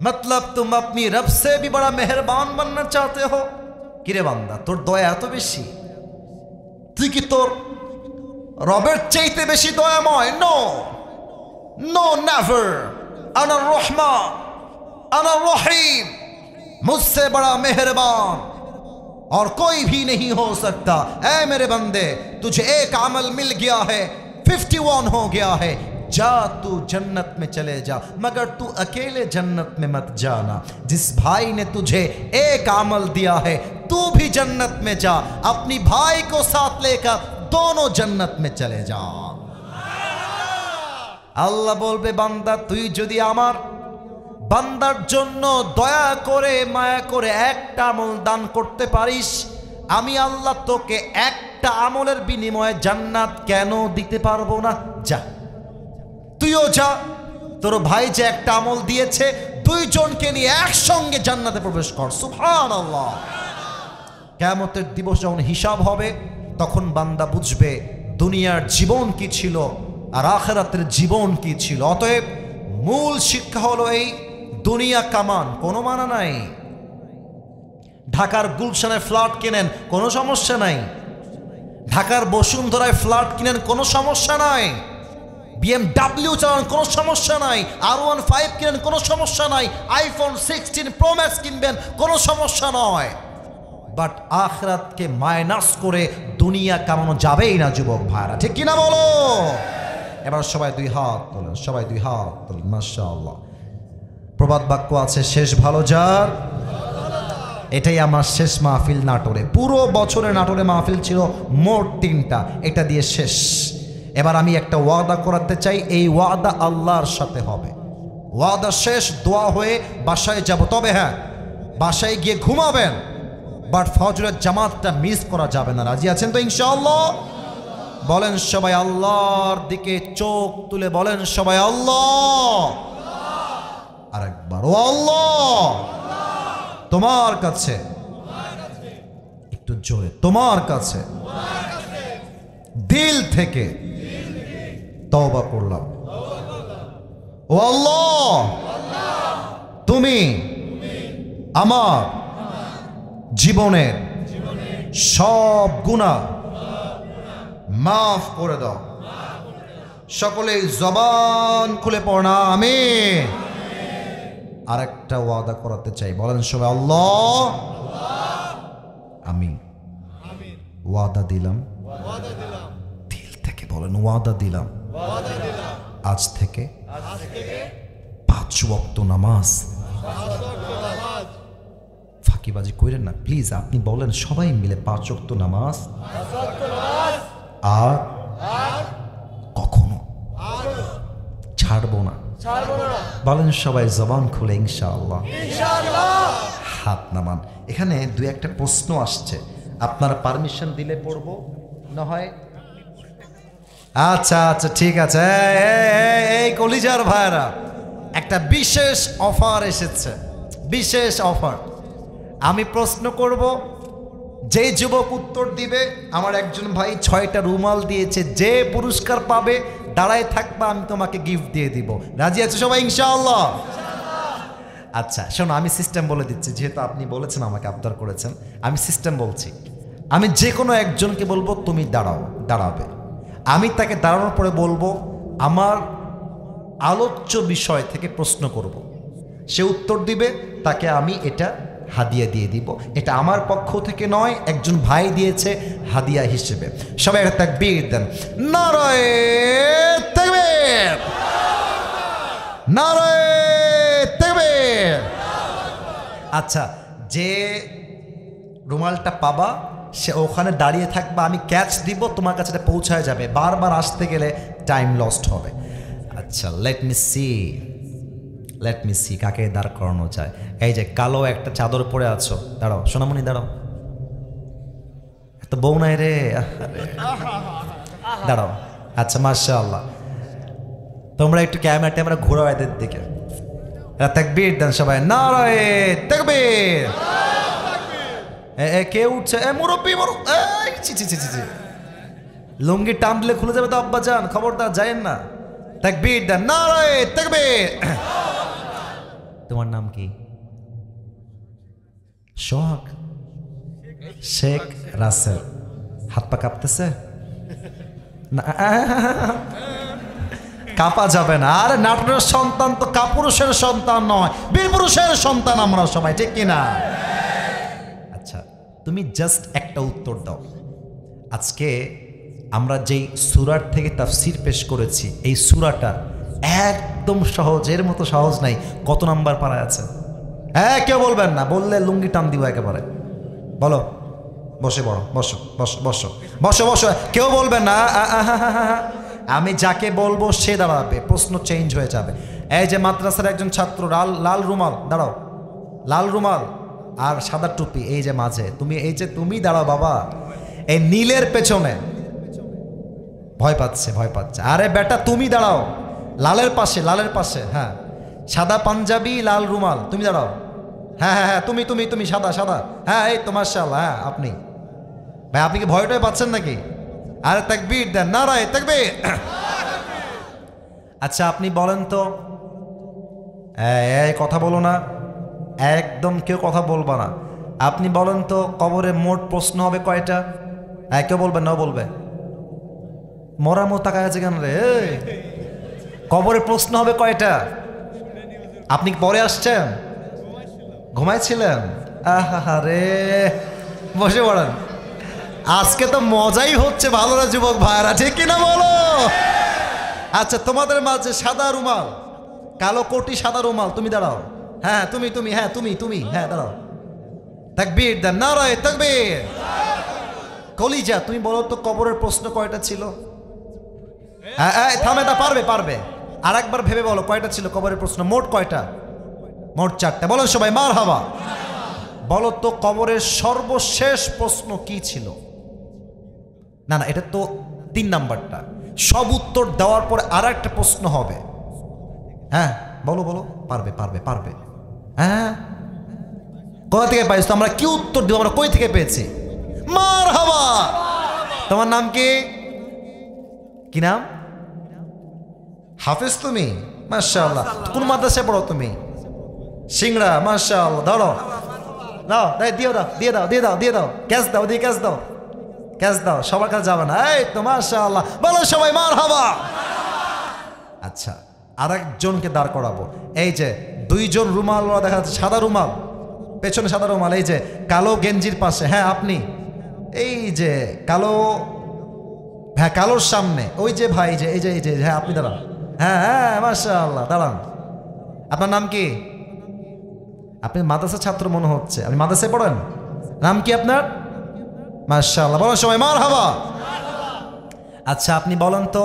मतलब तुम अपनी रब से भी बड़ा मेहरबान बनना चाहते हो? কিরে বান্দা তোর দয়া এত বেশি, তুই কি তোর রবের চাইতে বেশি দয়াময়? নো नो नेवर, अना रहमान अना रहीम, मुझसे बड़ा मेहरबान और कोई भी नहीं हो सकता। ऐ मेरे बंदे तुझे एक अमल मिल गया है, 51 हो गया है, जा तू जन्नत में चले जा, मगर तू अकेले जन्नत में मत जाना। जिस भाई ने तुझे एक अमल दिया है तू भी जन्नत में जा, अपनी भाई को साथ लेकर दोनों जन्नत में चले जा। আল্লাহ বলবে বান্দা তুই যদি আমার বান্দার জন্য দয়া করে মায়া করে একটা আমল দান করতে পারিস, আমি আল্লাহ তোকে একটা আমলের বিনিময়ে জান্নাত কেন দিতে পারবো না? যা তুইও যা, তোর ভাই যে একটা আমল দিয়েছে দুইজনকে নিয়ে একসঙ্গে জান্নাতে প্রবেশ কর। সুবহানাল্লাহ। কিয়ামতের দিবস যখন হিসাব হবে তখন বান্দা বুঝবে দুনিয়ার জীবন কি ছিল আর আখিরাতের জীবন কি ছিল। অতএব মূল শিক্ষা হলো এই, দুনিয়া কামান, কোনো মানা নাই। ঢাকার গুলশানে ফ্ল্যাট কিনেন কোনো সমস্যা নাই, ঢাকার বসুন্ধরায় ফ্ল্যাট কিনেন কোনো সমস্যা নাই, BMW চালান কোনো সমস্যা নাই, R15 কিনেন কোনো সমস্যা নাই, iPhone 16 Pro Max কিনবেন কোনো সমস্যা নয়। বাট আখিরাতকে মাইনাস করে দুনিয়া কামানো যাবেই না যুবক ভাইরা, ঠিক কিনা বলো? এবার সবাই দুই হাত তোলেন, সবাই দুই হাত তোলেন। মাশাআল্লাহ। প্রবাদ বাক্য আছে শেষ ভালো যার, এটাই আমার শেষ মাহফিল নাটোরে। পুরো বছরে নাটোরে মাহফিল ছিল মোট 3টা, এটা দিয়ে শেষ। এবার আমি একটা ওয়াদা করাতে চাই, এই ওয়াদা আল্লাহর সাথে হবে। ওয়াদা শেষ, দোয়া হয়ে বাসায় যাব। তবে হ্যাঁ, বাসায় গিয়ে ঘুমাবেন, বাট ফজরের জামাতটা মিস করা যাবে না। রাজি আছেন তো ইনশাআল্লাহ? বলেন সবাই আল্লাহর দিকে চোখ তুলে বলেন সবাই আল্লাহ। আরেকবার ও আল্লাহ, তোমার কাছে, একটু জোরে, তোমার কাছে দিল থেকে তওবা করলাম। ও আল্লাহ, তুমি আমার জীবনের সব গুনাহ মাফ করে দাও। সকলে জবান খুলে পড়না আমিন। আরেকটা ওয়াদা করাতে চাই, বলেন সবাই আল্লাহ। আমি ওয়াদা দিলাম, দিল থেকে বলেন ওয়াদা দিলাম, আজ থেকে 5 ওয়াক্ত নামাজ, ফাঁকিবাজি করেন না প্লিজ। আপনি বলেন সবাই মিলে 5 ওয়াক্ত নামাজ আর কখনো ছাড়বো না। বলেন সবাই জবান খুলে ইনশাআল্লাহ। হাত নামান। এখানে 2-1টা প্রশ্ন আসছে, আপনারা পারমিশন দিলে পড়বো, না হয়? আচ্ছা আচ্ছা ঠিক আছে। এই কলিজার ভাইরা, একটা বিশেষ অফার এসেছে, বিশেষ অফার। আমি প্রশ্ন করব, যে যুবক উত্তর দিবে, আমার একজন ভাই 6টা রুমাল দিয়েছে, যে পুরস্কার পাবে দাঁড়ায় থাকবা, আমি তোমাকে গিফট দিয়ে দিব। রাজি আছো সবাই ইনশাআল্লাহ? আচ্ছা শোনো, আমি সিস্টেম বলে দিচ্ছি, যেহেতু আপনি বলেছেন, আমাকে আবদার করেছেন, আমি সিস্টেম বলছি। আমি যে কোনো একজনকে বলবো তুমি দাঁড়াও, দাঁড়াবে। আমি তাকে দাঁড়ানোর পরে বলবো আমার আলোচ্য বিষয় থেকে প্রশ্ন করব, সে উত্তর দিবে, তাকে আমি এটা হাদিয়া দিয়ে দিব। এটা আমার পক্ষ থেকে নয়, একজন ভাই দিয়েছে হাদিয়া হিসেবে। সবাই একটা তাকবীর দেন, নারায়ে তাকবীর, নারায়ে তাকবীর। আচ্ছা, যে রুমালটা পাবা সে ওখানে দাঁড়িয়ে থাকবা, আমি ক্যাচ দিব, তোমার কাছে এটা পৌঁছায় যাবে। বারবার আসতে গেলে টাইম লস্ট হবে। আচ্ছা, লেট মি সি কাকে দাঁড় করানো যায়। এই যে কালো একটা চাদর পরে আছো, দাঁড়াও সোনামণি, দাঁড়াও। এত বউ নাই রে, দাঁড়াও। আচ্ছা মাশাআল্লাহ, তোমরা একটু ক্যামেরা ট্যামেরা ঘোরাও এদের দিকে। তাকবীর দেন সবাই, নারায়ে তাকবীর। কে উঠছে? মুরব্বী, লুঙ্গি টান দিলে খুলে যাবে তো আব্বা জান, খবরদার যায়েন না। তাকবীর দেন, নারায়ে তাকবীর। তোমার নাম কি? সোহাগ? শেখ রাসেল। হাত পা কাঁপতেছে? কাঁপা যাবে না। আরে নাটোরের সন্তান তো কাপুরুষের সন্তান নয়, বীর পুরুষের সন্তান আমরা সবাই, ঠিক কিনা? আচ্ছা, তুমি জাস্ট একটা উত্তর দাও। আজকে আমরা যেই সূরার থেকে তাফসীর পেশ করেছি, এই সূরাটা একদম সহজ, এর মতো সহজ নাই। কত নাম্বার পারায় আছে? হ্যাঁ, কেউ বলবেন না, বললে লুঙ্গি টান দিব একেবারে। বলো, বসে পড়ো, বসো বসো বসো বসো বসো, কেউ বলবেন না। আমি যাকে বলবো সে দাঁড়াবে, প্রশ্ন চেঞ্জ হয়ে যাবে। এই যে মাদ্রাসার একজন ছাত্র, লাল রুমাল, দাঁড়াও। লাল রুমাল আর সাদা টুপি, এই যে মাঝে তুমি, এই যে তুমি দাঁড়াও বাবা। এই নীলের পেছনে ভয় পাচ্ছে, ভয় পাচ্ছে। আরে বেটা তুমি দাঁড়াও, লালের পাশে, লালের পাশে। হ্যাঁ, সাদা পাঞ্জাবি, লাল রুমাল, তুমি দাঁড়াও। হ্যাঁ হ্যাঁ হ্যাঁ, তুমি তুমি তুমি সাদা সাদা। হ্যাঁ, এই তো মাশাআল্লাহ। হ্যাঁ, আপনি ভাই, আপনি কি ভয়টাই পাচ্ছেন নাকি? আরে তাকবীর দেন, নারায়ে তাকবীর। আচ্ছা, আপনি বলেন তো, এই কথা বলো না, একদম কেউ কথা বলবা না। আপনি বলেন তো, কবরে মোট প্রশ্ন হবে কয়টা? কেউ বলবেন না, বলবে। মরা মো তাকায় আছে কেন রে? কবরে প্রশ্ন হবে কয়টা? আপনি পরে আসছেন? ঘুমাইছিলেন? আহা রে, বসে পড়েন। আজকে তো মজাই হচ্ছে, ভালো না যুবক ভাইরা, ঠিক কিনা বলো? আচ্ছা, তোমাদের মাঝে সাদা রুমাল, কালো কোটি, সাদা রুমাল, তুমি দাঁড়াও। হ্যাঁ, তুমি তুমি, হ্যাঁ তুমি তুমি, হ্যাঁ দাঁড়াও। তাকবীর দেন, নারায়ে তাকবীর। কলিজা, তুমি বলো তো কবরের প্রশ্ন কয়টা ছিল? থামে না, পারবে পারবে। আর একবার ভেবে বলো কয়টা ছিল কবরের প্রশ্ন? মোট কয়টা? মোট 4টা। বলো সবাই মারহাবা। বলো তো কবরের সর্বশেষ প্রশ্ন কি ছিল? না না, এটা তো 3 নাম্বারটা। সব উত্তর দেওয়ার পরে আর একটা প্রশ্ন হবে। হ্যাঁ বলো বলো, পারবে পারবে পারবে। হ্যাঁ, কোথা থেকে পাইছো? আমরা কি উত্তর দিব? আমরা কই থেকে পেয়েছি? মারহাবা। তোমার নাম কি? কি নাম? হাফেজ তুমি? মাশাআল্লাহ। কোন মাদ্রাসায় পড়ো তুমি? সিংড়া, মাশাআল্লাহ। ধরো, দাও, দিয়ে দাও, দিয়ে দাও, দিয়ে দাও, দিয়ে দাও, ক্যাশ দাও, দিয়ে ক্যাশ দাও, ক্যাশ দাও। সবার কাছে যাবে না। এই তো মাশাআল্লাহ, বলো সবাই মারহাবা। আচ্ছা, আরেকজনকে দাঁড় করাবো। এই যে 2 জন রুমাল দেখা যাচ্ছে, সাদা রুমাল, পেছনে সাদা রুমাল, এই যে কালো গেঞ্জির পাশে। হ্যাঁ আপনি, এই যে কালো, হ্যাঁ কালোর সামনে ওই যে ভাই, যে এই যে এই যে, হ্যাঁ আপনি দাঁড়ান। হ্যাঁ হ্যাঁ মাশাআল্লাহ, দাঁড়ান। আপনার নাম কি? আপনি মাদ্রাসা ছাত্র মনে হচ্ছে, আপনি মাদ্রাসায় পড়েন? নাম কি আপনার? মাশাআল্লাহ, বলো সবাই মারহাবা। আচ্ছা, আপনি বলেন তো,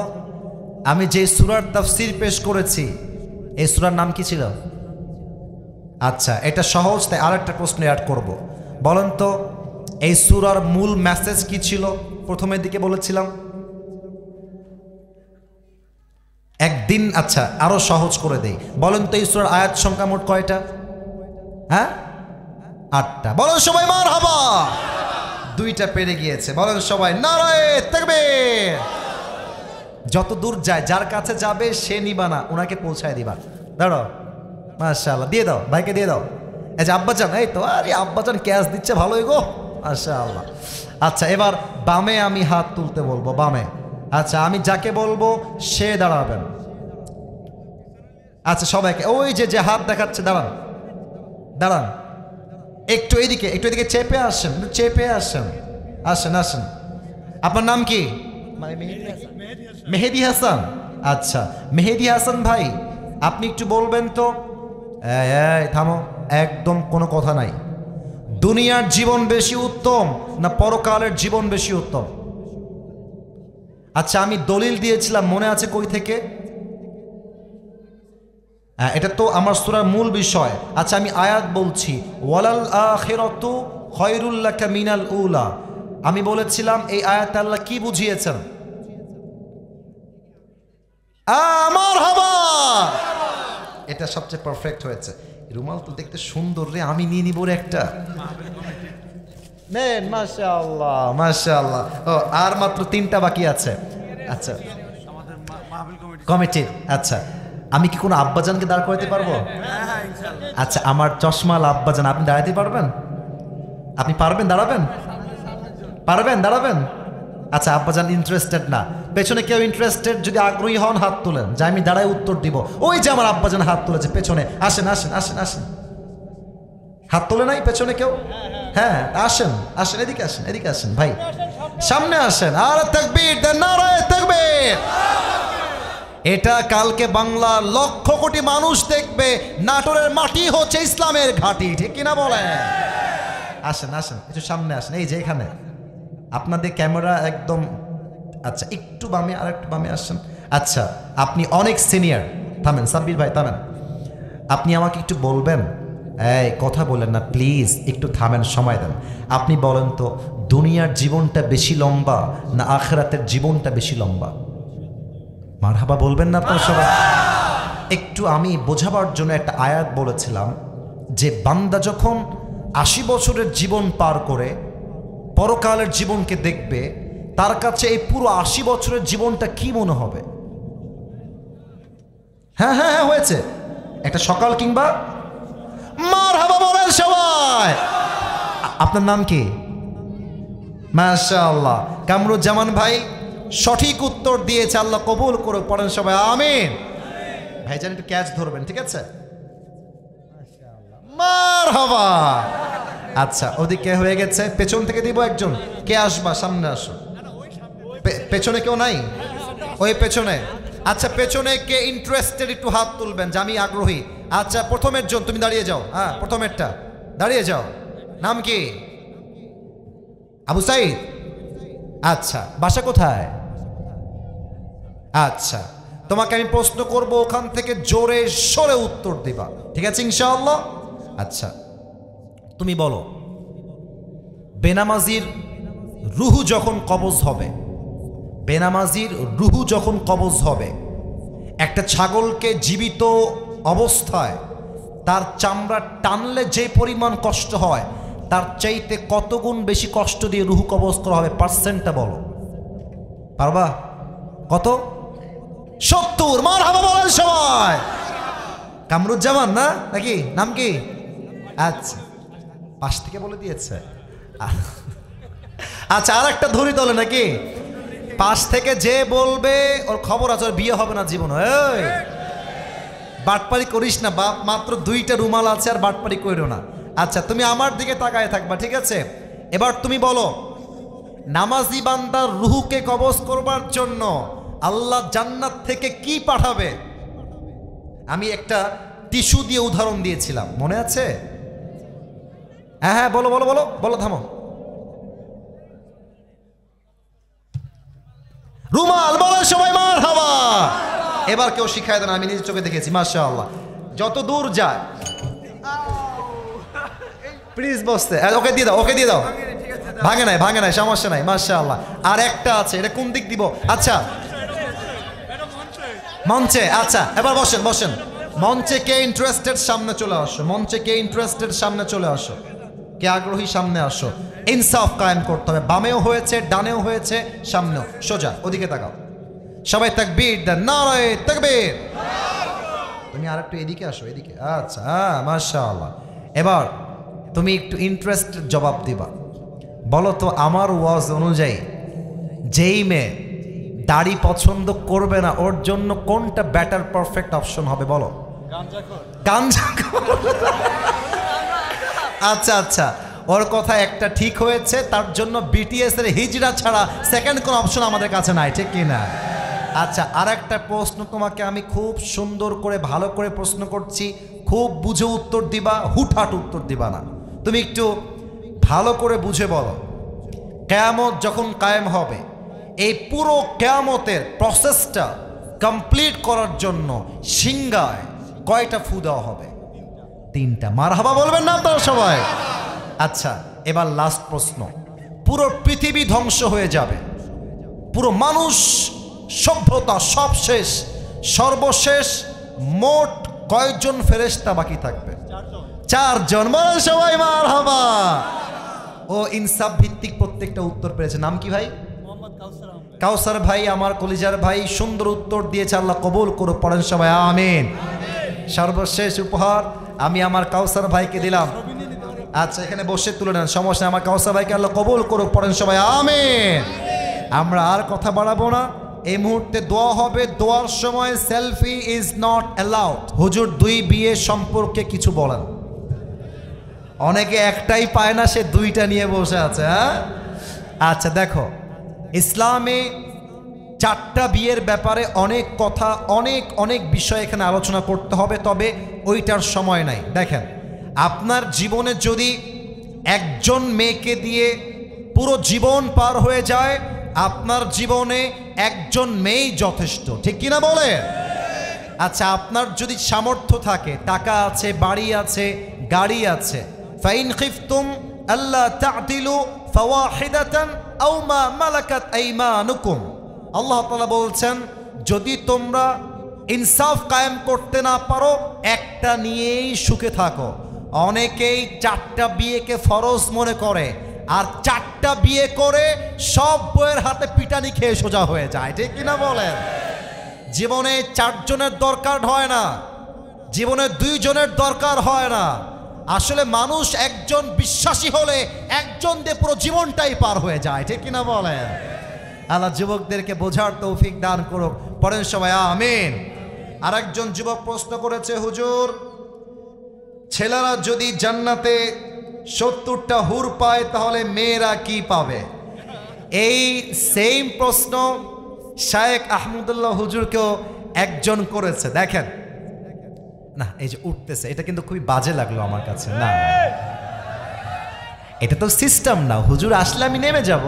আমি যে সূরার তাফসীর পেশ করেছি, এই সূরার নাম কি ছিল? আচ্ছা, এটা সহজ, তাই আরেকটা প্রশ্ন অ্যাড করব। বলেন তো, এই সূরার মূল মেসেজ কি ছিল? প্রথমের দিকে বলেছিলাম একদিন। আচ্ছা, আরো সহজ করে দেই, বলেন তো এই সূরার আয়াত সংখ্যা মোট কয়টা? হ্যাঁ, 8টা। বলেন সবাই মারহাবা। 2টা পেরে গিয়েছে, বলেন সবাই নারায়ে তাকবীর। যত দূর যায়, যার কাছে যাবে সে নিবা না, ওনাকে পৌঁছায় দিবা। দাঁড়াও, মাশাআল্লাহ, দিয়ে দাও, ভাইকে দিয়ে দাও। এই যে আব্বাজান, এই তো, আরে আব্বাজান ক্যাশ দিচ্ছে, ভালোই গো, মাশাআল্লাহ। আচ্ছা, এবার বামে আমি হাত তুলতে বলবো, বামে। আচ্ছা, আমি যাকে বলবো সে দাঁড়াবেন। আচ্ছা, সবাইকে, ওই যে যে হাত দেখাচ্ছে, দাঁড়ান দাঁড়ান, একটু এদিকে চেপে আসেন, চেপে আসেন, আসেন আসেন। আপনার নাম কি? মেহেদী হাসান। আচ্ছা, মেহেদী হাসান ভাই, আপনি একটু বলবেন তো, এই থামো, একদম কোনো কথা নাই। দুনিয়ার জীবন বেশি উত্তম না পরকালের জীবন বেশি উত্তম? আচ্ছা, আমি দলিল দিয়েছিলাম, মনে আছে কই থেকে? এটা তো আমার সূরার মূল বিষয়। আচ্ছা, আমি আয়াত বলছি, ওয়ালাল আখিরাতু খায়রুল লাকা মিনাল উলা। আমি বলেছিলাম এই আয়াত আল্লাহ কি বুঝিয়েছেন? মারহাবা, এটা সবচেয়ে পারফেক্ট হয়েছে। রুমাল তো দেখতে সুন্দর রে, আমি নিয়ে নিব রে একটা। নেন, মাশাআল্লাহ মাশাআল্লাহ। ও, আর মাত্র 3টা বাকি আছে। আচ্ছা, কমিটির। আচ্ছা, আমি কি কোনো আব্বাজানকে দাঁড় করাতে পারবো? আচ্ছা, আমার চশমাল আব্বাজান, আপনি দাঁড়াতে পারবেন? আপনি পারবেন দাঁড়াবেন? পারবেন দাঁড়াবেন? আচ্ছা, আব্বাজান ইন্টারেস্টেড না, পেছনে কেউ ইন্টারেস্টেড যদি আগ্রহী হন হাত তুলেন, যে আমি দাঁড়ায় উত্তর দিব। ওই যে আমার আব্বাজান হাত তুলেছে পেছনে, আসেন আসেন আসেন আসেন। হাত তোলে নাই পেছনে কেউ? হ্যাঁ, আসেন আসেন, এদিকে আসেন, এদিকে আসেন ভাই, সামনে আসেন। আর তাকবীর দেন, নারায়ে তাকবীর। এটা কালকে বাংলার লক্ষ কোটি মানুষ দেখবে, নাটোরের মাটি হচ্ছে ইসলামের ঘাঁটি, ঠিক কিনা বলেন? আসেন আসেন, একটু সামনে আসেন, এই যে এখানে আপনাদের ক্যামেরা একদম। আচ্ছা, একটু বামে, আর একটু বামে আসেন। আচ্ছা, আপনি অনেক সিনিয়র, থামেন সাব্বির ভাই, থামেন। আপনি আমাকে একটু বলবেন, এই কথা বলেন না প্লিজ, একটু থামেন, সময় দেন। আপনি বলেন তো, দুনিয়ার জীবনটা বেশি লম্বা না আখিরাতের জীবনটা বেশি লম্বা? মারহাবা বলবেন না আপনারা সবাই? একটু আমি বোঝাবার জন্য একটা আয়াত বলেছিলাম যে বান্দা যখন 80 বছরের জীবন পার করে পরকালের জীবনকে দেখবে, তার কাছে এই পুরো 80 বছরের জীবনটা কি মনে হবে? হ্যাঁ হ্যাঁ হ্যাঁ, হয়েছে একটা সকাল, কিংবা মারহাবা বলেন সবাই। আপনার নাম কি? মাশাআল্লাহ, কামরুজ্জামান ভাই সঠিক উত্তর দিয়েছে, আল্লাহ কবুল করুক, পড়েন সবাই আমিন। ভাইজান একটু ক্যাচ ধরবেন, ঠিক আছে? মারহাবা। আচ্ছা, ওদিকে হয়ে গেছে, পেছন থেকে দিব একজন, কে আসবা? সামনে আসো। পেছনে কেউ নাই? ওই পেছনে। আচ্ছা, পেছনে কে ইন্টারেস্টেড একটু হাত তুলবেন, যে আমি আগ্রহী। আচ্ছা, প্রথমের জন তুমি দাঁড়িয়ে যাও। হ্যাঁ, প্রথমেরটা দাঁড়িয়ে যাও। নাম কি? আবু সাইদ। আচ্ছা, বাসা কোথায়? আচ্ছা, তোমাকে আমি প্রশ্ন করব, ওখান থেকে জোরে সরে উত্তর দিবা, ঠিক আছে ইনশাআল্লাহ? আচ্ছা, তুমি বলো, বেনামাজির রুহু যখন কবজ হবে, বেনামাজির রুহু যখন কবজ হবে, একটা ছাগলকে জীবিত অবস্থায় তার চামড়া টানলে যে পরিমাণ কষ্ট হয়, তার চাইতে কত গুণ বেশি কষ্ট দিয়ে রুহু কবজ করা হবে? পার্সেন্টটা বলো, পারবা? কত? 70। মারহাবা বলেন সবাই। কামরুজ্জামান না নাকি? নাম কি? আচ্ছা, পাশ থেকে বলে দিয়েছে। আচ্ছা, আর একটা ধরি দলে নাকি? পাশ থেকে যে বলবে ওর খবর আছে, ওর বিয়ে হবে না জীবন। এই বাটপারি করিস না বাপ, মাত্র 2টা রুমাল আছে, আর বাটপারি কইরো না। আচ্ছা, তুমি আমার দিকে তাকায় থাকবা, ঠিক আছে? এবার তুমি বলো, নামাজি বান্দার রুহুকে কবজ করবার জন্য আল্লাহ জান্নাত থেকে কি পাঠাবে? আমি একটা টিস্যু দিয়ে উদাহরণ দিয়েছিলাম, মনে আছে? হ্যাঁ হ্যাঁ, বলো বলো বলো বলো, থামো। রুমাল। বলো সবাই মারহাবা। এবার কেউ শিখায় দেন, আমি নিজের চোখে দেখেছি, মাশাআল্লাহ। যত দূর যায়, প্লিজ বসতে। ওকে দিয়ে দাও, ওকে দিয়ে দাও। ভাঙে নাই, সমস্যা নাই, মাশাআল্লাহ। আর একটা আছে, এটা কোন দিক দিব? আচ্ছা মঞ্চে, আচ্ছা এবার বসেন। মঞ্চে কে ইন্টারেস্টেড সামনে চলে আসো, মঞ্চে কে ইন্টারেস্টেড সামনে চলে আসো, কে আগ্রহী সামনে আসো। ইনসাফ কায়েম করতে হবে, বামেও হয়েছে ডানেও হয়েছে, সামনেও। সোজা ওদিকে তাকাও, সবাই তাকবীর দেন, নারায়ে তাকবীর। তুমি আর একটু এদিকে আসো, এদিকে, আচ্ছা মাশাআল্লাহ। এবার তুমি একটু ইন্টারেস্ট জবাব দিবা। বলো তো আমার ওয়াজ অনুযায়ী যেই মেয়ে দাড়ি পছন্দ করবে না ওর জন্য কোনটা বেটার পারফেক্ট অপশন হবে? বলো। গাঞ্জাখোর। আচ্ছা, ওর কথা একটা ঠিক হয়েছে, তার জন্য বিটিএস এর হিজড়া ছাড়া সেকেন্ড কোন অপশন আমাদের কাছে নাই, ঠিক কি না? আচ্ছা, আর একটা প্রশ্ন তোমাকে আমি খুব সুন্দর করে ভালো করে প্রশ্ন করছি, খুব বুঝে উত্তর দিবা, হুটহাট উত্তর দিবা না। তুমি একটু ভালো করে বুঝে বলো, কিয়ামত যখন কায়েম হবে, এই পুরো কিয়ামতের প্রসেসটা কমপ্লিট করার জন্য সিংহায় কয়টা ফু দেওয়া হবে? 3টা। মারহাবা বলবেন না আপনারা সবাই? আচ্ছা, এবার লাস্ট প্রশ্ন। পুরো পৃথিবী ধ্বংস হয়ে যাবে, পুরো মানুষ সভ্যতা সব শেষ, সর্বশেষ মোট কয়জন ফেরেশতা বাকি থাকবে? 4জন। বলেন সবাই মারহাবা। ও ইনসাফ ভিত্তিক প্রত্যেকটা উত্তর পেয়েছে। নাম কি ভাই? কাউসার ভাই, আমার কলিজার ভাই, সুন্দর উত্তর দিয়েছে, আল্লাহ কবুল করো। পড়েন সবাই আমিন। সর্বশেষ উপহার আমি আমার কাউসার ভাইকে দিলাম। আচ্ছা, এখানে বসে তুলে নেন, সমস্যা। আমার কাউসার ভাইকে আল্লাহ কবুল করুক। পড়েন সবাই আমিন। আমরা আর কথা বাড়াবো না, এই মুহূর্তে দোয়া হবে। দোয়ার সময় সেলফি ইজ নট অ্যালাউড। হুজুর 2 বিয়ে সম্পর্কে কিছু বলেন। অনেকে একটাই পায় না, সে 2টা নিয়ে বসে আছে। হ্যাঁ, আচ্ছা দেখো, ইসলামে 4টা বিয়ের ব্যাপারে অনেক কথা, অনেক বিষয় এখানে আলোচনা করতে হবে, তবে ওইটার সময় নাই। দেখেন, আপনার জীবনে যদি একজন মেয়েকে দিয়ে পুরো জীবন পার হয়ে যায়, আপনার জীবনে একজন মেয়েই যথেষ্ট, ঠিক কিনা বলে? আচ্ছা, আপনার যদি সামর্থ্য থাকে, টাকা আছে, বাড়ি আছে, গাড়ি আছে, ফাইন খিফতুম আল্লাহ তা'দিলু ফাওয়াহিদাতান আও মা মালাকাত আইমানুকুম। আল্লাহ তাআলা বলছেন, যদি তোমরা ইনসাফ কায়েম করতে না পারো, একটা নিয়েই সুখে থাকো। অনেকেই 4টা বিয়েকে ফরজ মনে করে, আর 4টা বিয়ে করে সব বউয়ের হাতে পিটানি খেয়ে সোজা হয়ে যায়, ঠিক কিনা বলেন? জীবনে 4 জনের দরকার হয় না, জীবনে 2 জনের দরকার হয় না। আসলে মানুষ একজন বিশ্বাসী হলে একজন দিয়ে পুরো জীবনটাই পার হয়ে যায়, ঠিক কিনা বলেন? আল্লাহ যুবকদেরকে বোঝার তৌফিক দান করুক। পড়েন সবাই আমিন। আরেকজন যুবক প্রশ্ন করেছে, হুজুর ছেলেরা যদি জান্নাতে 70টা হুর পায়, তাহলে মেয়েরা কি পাবে? এই সেম প্রশ্ন শায়েখ আহমদুল্লাহ হুজুরকেও একজন করেছে। দেখেন না, এই যে উঠতেছে, এটা কিন্তু খুবই বাজে লাগলো আমার কাছে। না, এটা তো সিস্টেম না। হুজুর আসলে আমি নেমে যাব।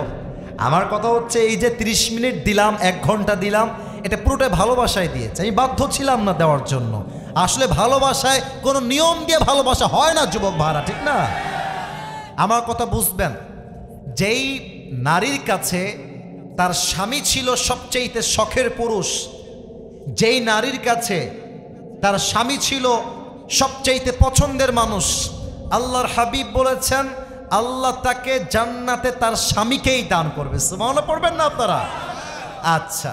আমার কথা হচ্ছে, এই যে 30 মিনিট দিলাম, 1 ঘন্টা দিলাম, এটা পুরোটাই ভালোবাসায় দিয়েছে। আমি বাধ্য ছিলাম না দেওয়ার জন্য। আসলে ভালোবাসায় কোনো নিয়ম দিয়ে ভালোবাসা হয় না যুবক ভাইরা, ঠিক না? আমার কথা বুঝবেন। যেই নারীর কাছে তার স্বামী ছিল সবচেয়ে শখের পুরুষ, যেই নারীর কাছে তার স্বামী ছিল সবচেয়ে পছন্দের মানুষ, আল্লাহর হাবিব বলেছেন আল্লাহ তাকে জান্নাতে তার স্বামীকেই দান করবে। সুবহানাল্লাহ পড়বেন না আপনারা? আচ্ছা,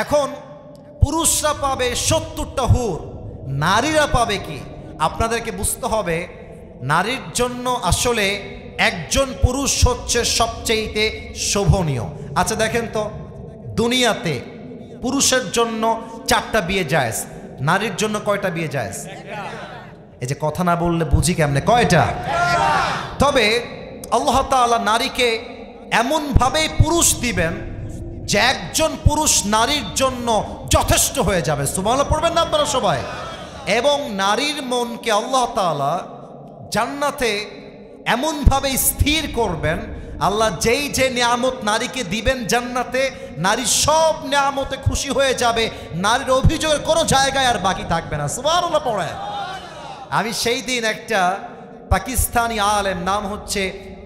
এখন পুরুষরা পাবে 70টা হুর, নারীরা পাবে কি? আপনাদেরকে বুঝতে হবে, নারীর জন্য আসলে একজন পুরুষ হচ্ছে সবচেয়ে শোভনীয়। আচ্ছা দেখেন তো, দুনিয়াতে পুরুষের জন্য 4টা বিয়ে জায়েজ, নারীর জন্য কয়টা বিয়ে জায়েজ? এই যে কথা না বললে বুঝি কেমনে, কয়টা? তবে আল্লাহ তাআলা নারীকে এমনভাবে পুরুষ দিবেন যে একজন পুরুষ নারীর জন্য যথেষ্ট হয়ে যাবে। সুবহানাল্লাহ পড়বেন না আপনারা সবাই? এবং নারীর মনকে আল্লাহ তাআলা জান্নাতে এমনভাবে স্থির করবেন, আল্লাহ যেই যে নিয়ামত নারীকে দিবেন জান্নাতে, নারী সব নিয়ামতে খুশি হয়ে যাবে, নারীর অভিযোগের কোনো জায়গায় আর বাকি থাকবে না। সুবহানাল্লাহ পড়ে। আমি সেই দিন একটা পাকিস্তানি আলেম, নাম হচ্ছে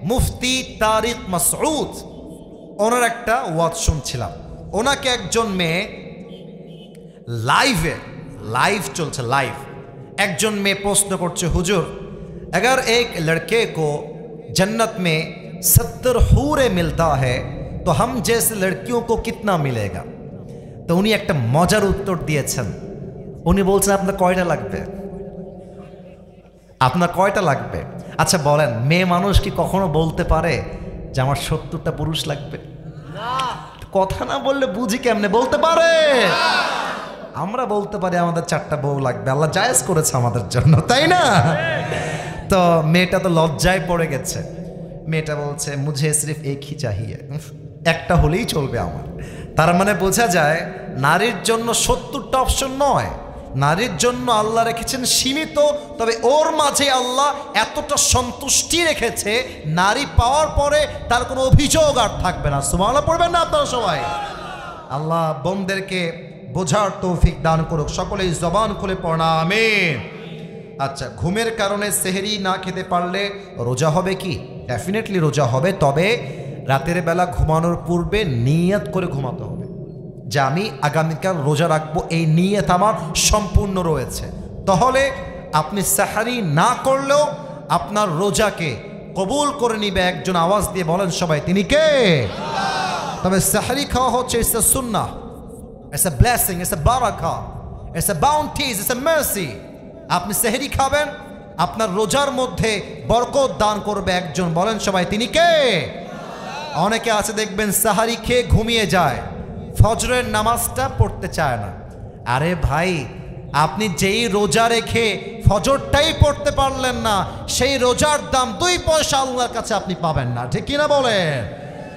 মুফতি তারিক মাসউদ, ওনার একটা ওয়াজ শুনছিলাম। ওনাকে একজন মেয়ে লাইভ চলছে, একজন মেয়ে প্রশ্ন করছে, হুজুর अगर एक लड़के को जन्नत में 70 हूरे मिलता है तो हम जैसे लड़कियों को कितना मिलेगा? তো উনি একটা মজার উত্তর দিয়েছেন। উনি বলছেন আপনার কয়টা লাগবে, আপনার কয়টা লাগবে? আচ্ছা বলেন, মেয়ে মানুষ কি কখনো বলতে পারে যে আমার 70টা পুরুষ লাগবে? কথা না বললে বুঝি কেমনে? বলতে পারে? আমরা বলতে পারি আমাদের 4টা বউ লাগবে, আল্লাহ জায়েজ করেছে আমাদের জন্য, তাই না? তো মেয়েটা তো লজ্জায় পড়ে গেছে। মেয়েটা বলছে মুঝে সির্ফ এক হি চাহিয়ে, একটা হলেই চলবে আমার। তার মানে বোঝা যায় নারীর জন্য 70টা অপশন নয়, নারীর জন্য আল্লাহ রেখেছেন সীমিত, তবে ওর মাঝে আল্লাহ এতটা সন্তুষ্টি রেখেছে, নারী পাওয়ার পরে তার কোনো অভিযোগ আর থাকবে না। সুবহানাল্লাহ পড়বেন না আপনারা সবাই? আল্লাহ বোনদেরকে বোঝার তৌফিক দান করুক, সকলেই জবান খুলে পড়া আমিন। আচ্ছা, ঘুমের কারণে সেহরি না খেতে পারলে রোজা হবে কি? ডেফিনেটলি রোজা হবে, তবে রাতের বেলা ঘুমানোর পূর্বে নিয়ত করে ঘুমাতে হবে যে আমি আগামীকাল রোজা রাখবো, এই নিয়ত আমার সম্পূর্ণ রয়েছে। তাহলে আপনি সেহরি না করলেও আপনার রোজাকে কবুল করে নিবে একজন। আওয়াজ দিয়ে বলেন সবাই, তিনি কে? তবে সেহরি খাওয়া হচ্ছে ইটস আ সুন্নাহ, it's a blessing, it's a বারাকা, it's a bounty, it's a mercy. আপনি সেহরি খাবেন, আপনার রোজার মধ্যে বরকত দান করবে একজন। বলেন সবাই, তিনি কে? অনেকে আছে দেখবেন সাহারি খেয়ে ঘুমিয়ে যায়, ফজরের নামাজটা পড়তে চায় না। আরে ভাই, আপনি যেই রোজা রেখে ফজরটাই পড়তে পারলেন না, সেই রোজার দাম 2 পয়সা আল্লাহর কাছে আপনি পাবেন না, ঠিক কিনা বলেন?